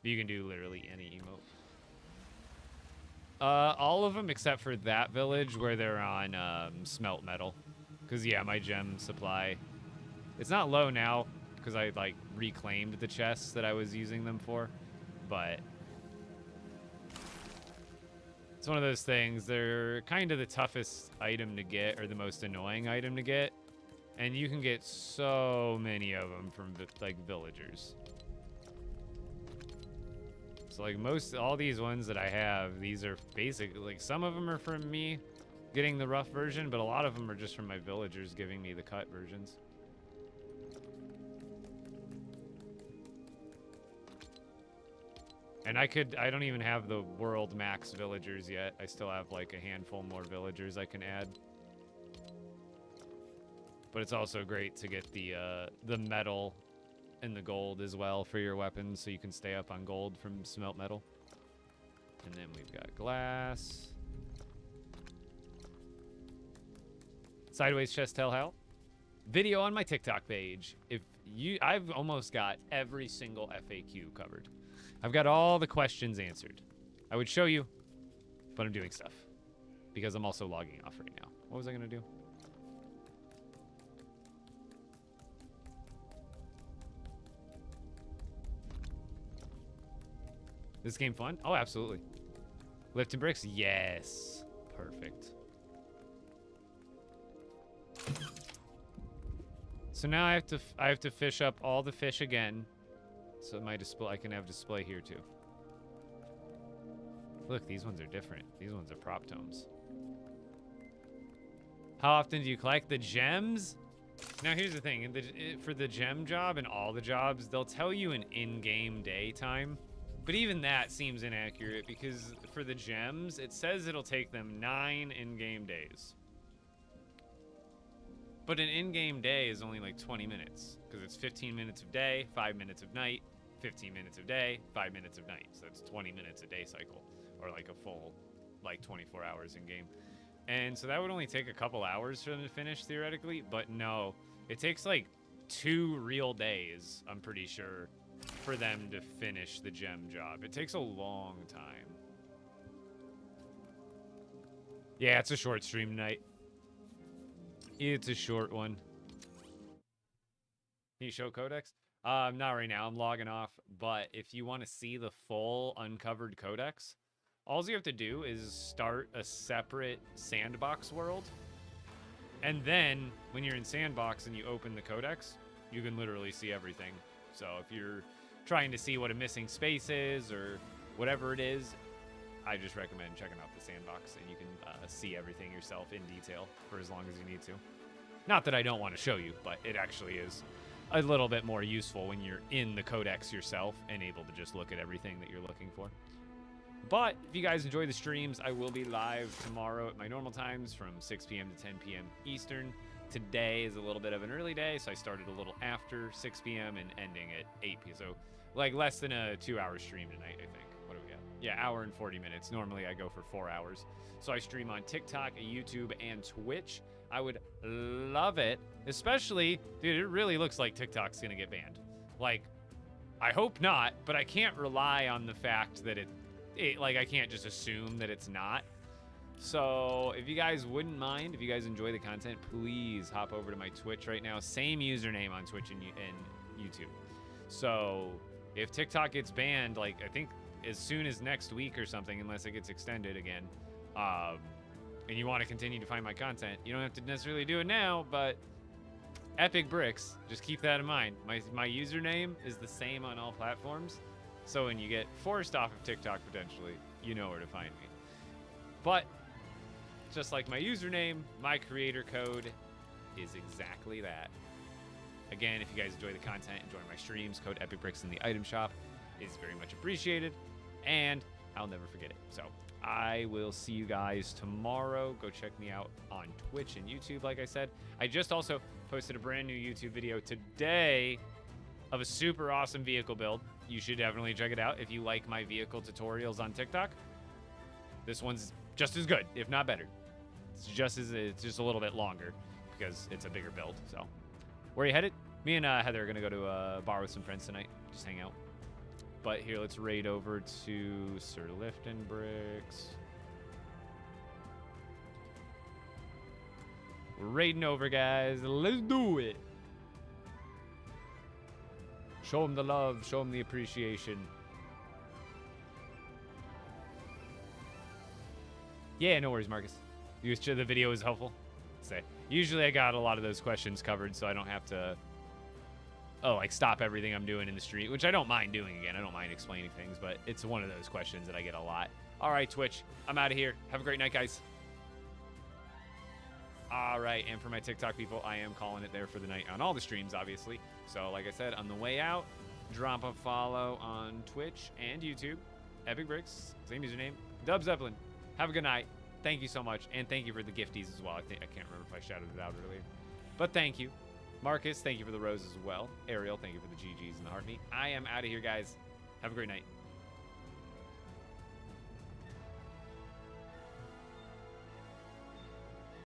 You can do literally any emote. All of them except for that village where they're on smelt metal. Because, yeah, my gem supply, it's not low now because I, like, reclaimed the chests that I was using them for. But it's one of those things. They're kind of the toughest item to get, or the most annoying item to get. And you can get so many of them from, like, villagers. So, like, all these ones that I have, these are basically, like, some of them are from me getting the rough version, but a lot of them are just from my villagers giving me the cut versions. And I don't even have the world max villagers yet. I still have, like, a handful more villagers I can add. But it's also great to get the metal and the gold as well for your weapons, so you can stay up on gold from smelt metal. And then we've got glass. Sideways chest tell how. Video on my TikTok page. I've almost got every single FAQ covered. I've got all the questions answered. I would show you, but I'm doing stuff because I'm also logging off right now. What was I gonna do? This game fun? Oh, absolutely. Lifting bricks? Yes. Perfect. So now I have to fish up all the fish again. So my display, I can have display here too. Look, these ones are different. These ones are prop tomes. How often do you collect the gems? Now here's the thing. For the gem job and all the jobs, they'll tell you an in-game day time. But even that seems inaccurate because for the gems, it says it'll take them 9 in-game days. But an in-game day is only like 20 minutes because it's 15 minutes of day, 5 minutes of night, 15 minutes of day, 5 minutes of night. So that's 20 minutes a day cycle, or like a full, like 24 hours in game. And so that would only take a couple hours for them to finish theoretically, but no, it takes like 2 real days, I'm pretty sure, for them to finish the gem job. It takes a long time. Yeah, it's a short stream tonight. It's a short one. Can you show codex? Not right now. I'm logging off. But if you want to see the full uncovered codex, all you have to do is start a separate sandbox world. And then when you're in sandbox and you open the codex, you can literally see everything. So if you're trying to see what a missing space is or whatever it is, I just recommend checking out the sandbox and you can see everything yourself in detail for as long as you need to. Not that I don't want to show you, but it actually is a little bit more useful when you're in the codex yourself and able to just look at everything that you're looking for. But if you guys enjoy the streams, I will be live tomorrow at my normal times from 6 p.m. to 10 p.m. Eastern. Today is a little bit of an early day, so I started a little after 6 p.m. and ending at 8 p.m. So like less than a 2-hour stream tonight, I think. What do we got? Yeah, hour and 40 minutes. Normally I go for 4 hours. So I stream on TikTok, YouTube, and Twitch. I would love it, especially, dude, it really looks like TikTok's gonna get banned. Like, I hope not, but I can't rely on the fact that like, I can't just assume that it's not. So if you guys wouldn't mind, if you guys enjoy the content, please hop over to my Twitch right now. Same username on Twitch and YouTube. So if TikTok gets banned, like, I think as soon as next week or something, unless it gets extended again, and you want to continue to find my content, you don't have to necessarily do it now, but Epic Bricks, just keep that in mind. My username is the same on all platforms, so when you get forced off of TikTok potentially, you know where to find me. But just like my username, my creator code is exactly that. Again, if you guys enjoy the content, enjoy my streams, code EpicBricks in the item shop is very much appreciated, and I'll never forget it. So I will see you guys tomorrow. Go check me out on Twitch and YouTube, like I said. I just also posted a brand new YouTube video today of a super awesome vehicle build. You should definitely check it out if you like my vehicle tutorials on TikTok. This one's just as good, if not better. It's just a little bit longer because it's a bigger build. So, where are you headed? Me and Heather are gonna go to a bar with some friends tonight. Just hang out. But here, let's raid over to Sir Lifton Bricks. We're raiding over, guys. Let's do it. Show them the love. Show them the appreciation. Yeah, no worries, Marcus. You sure the video was helpful? Say. Usually I got a lot of those questions covered, so I don't have to, like stop everything I'm doing in the street, which I don't mind doing again. I don't mind explaining things, but it's one of those questions that I get a lot. All right, Twitch. I'm out of here. Have a great night, guys. All right, and for my TikTok people, I am calling it there for the night on all the streams, obviously. So, like I said, on the way out, drop a follow on Twitch and YouTube. EpicBricks, same username. Dub Zeppelin. Have a good night. Thank you so much, and thank you for the gifties as well. I can't remember if I shouted it out earlier, but thank you. Marcus, thank you for the roses as well. Ariel, thank you for the GGs and the heartbeat. I am out of here, guys. Have a great night.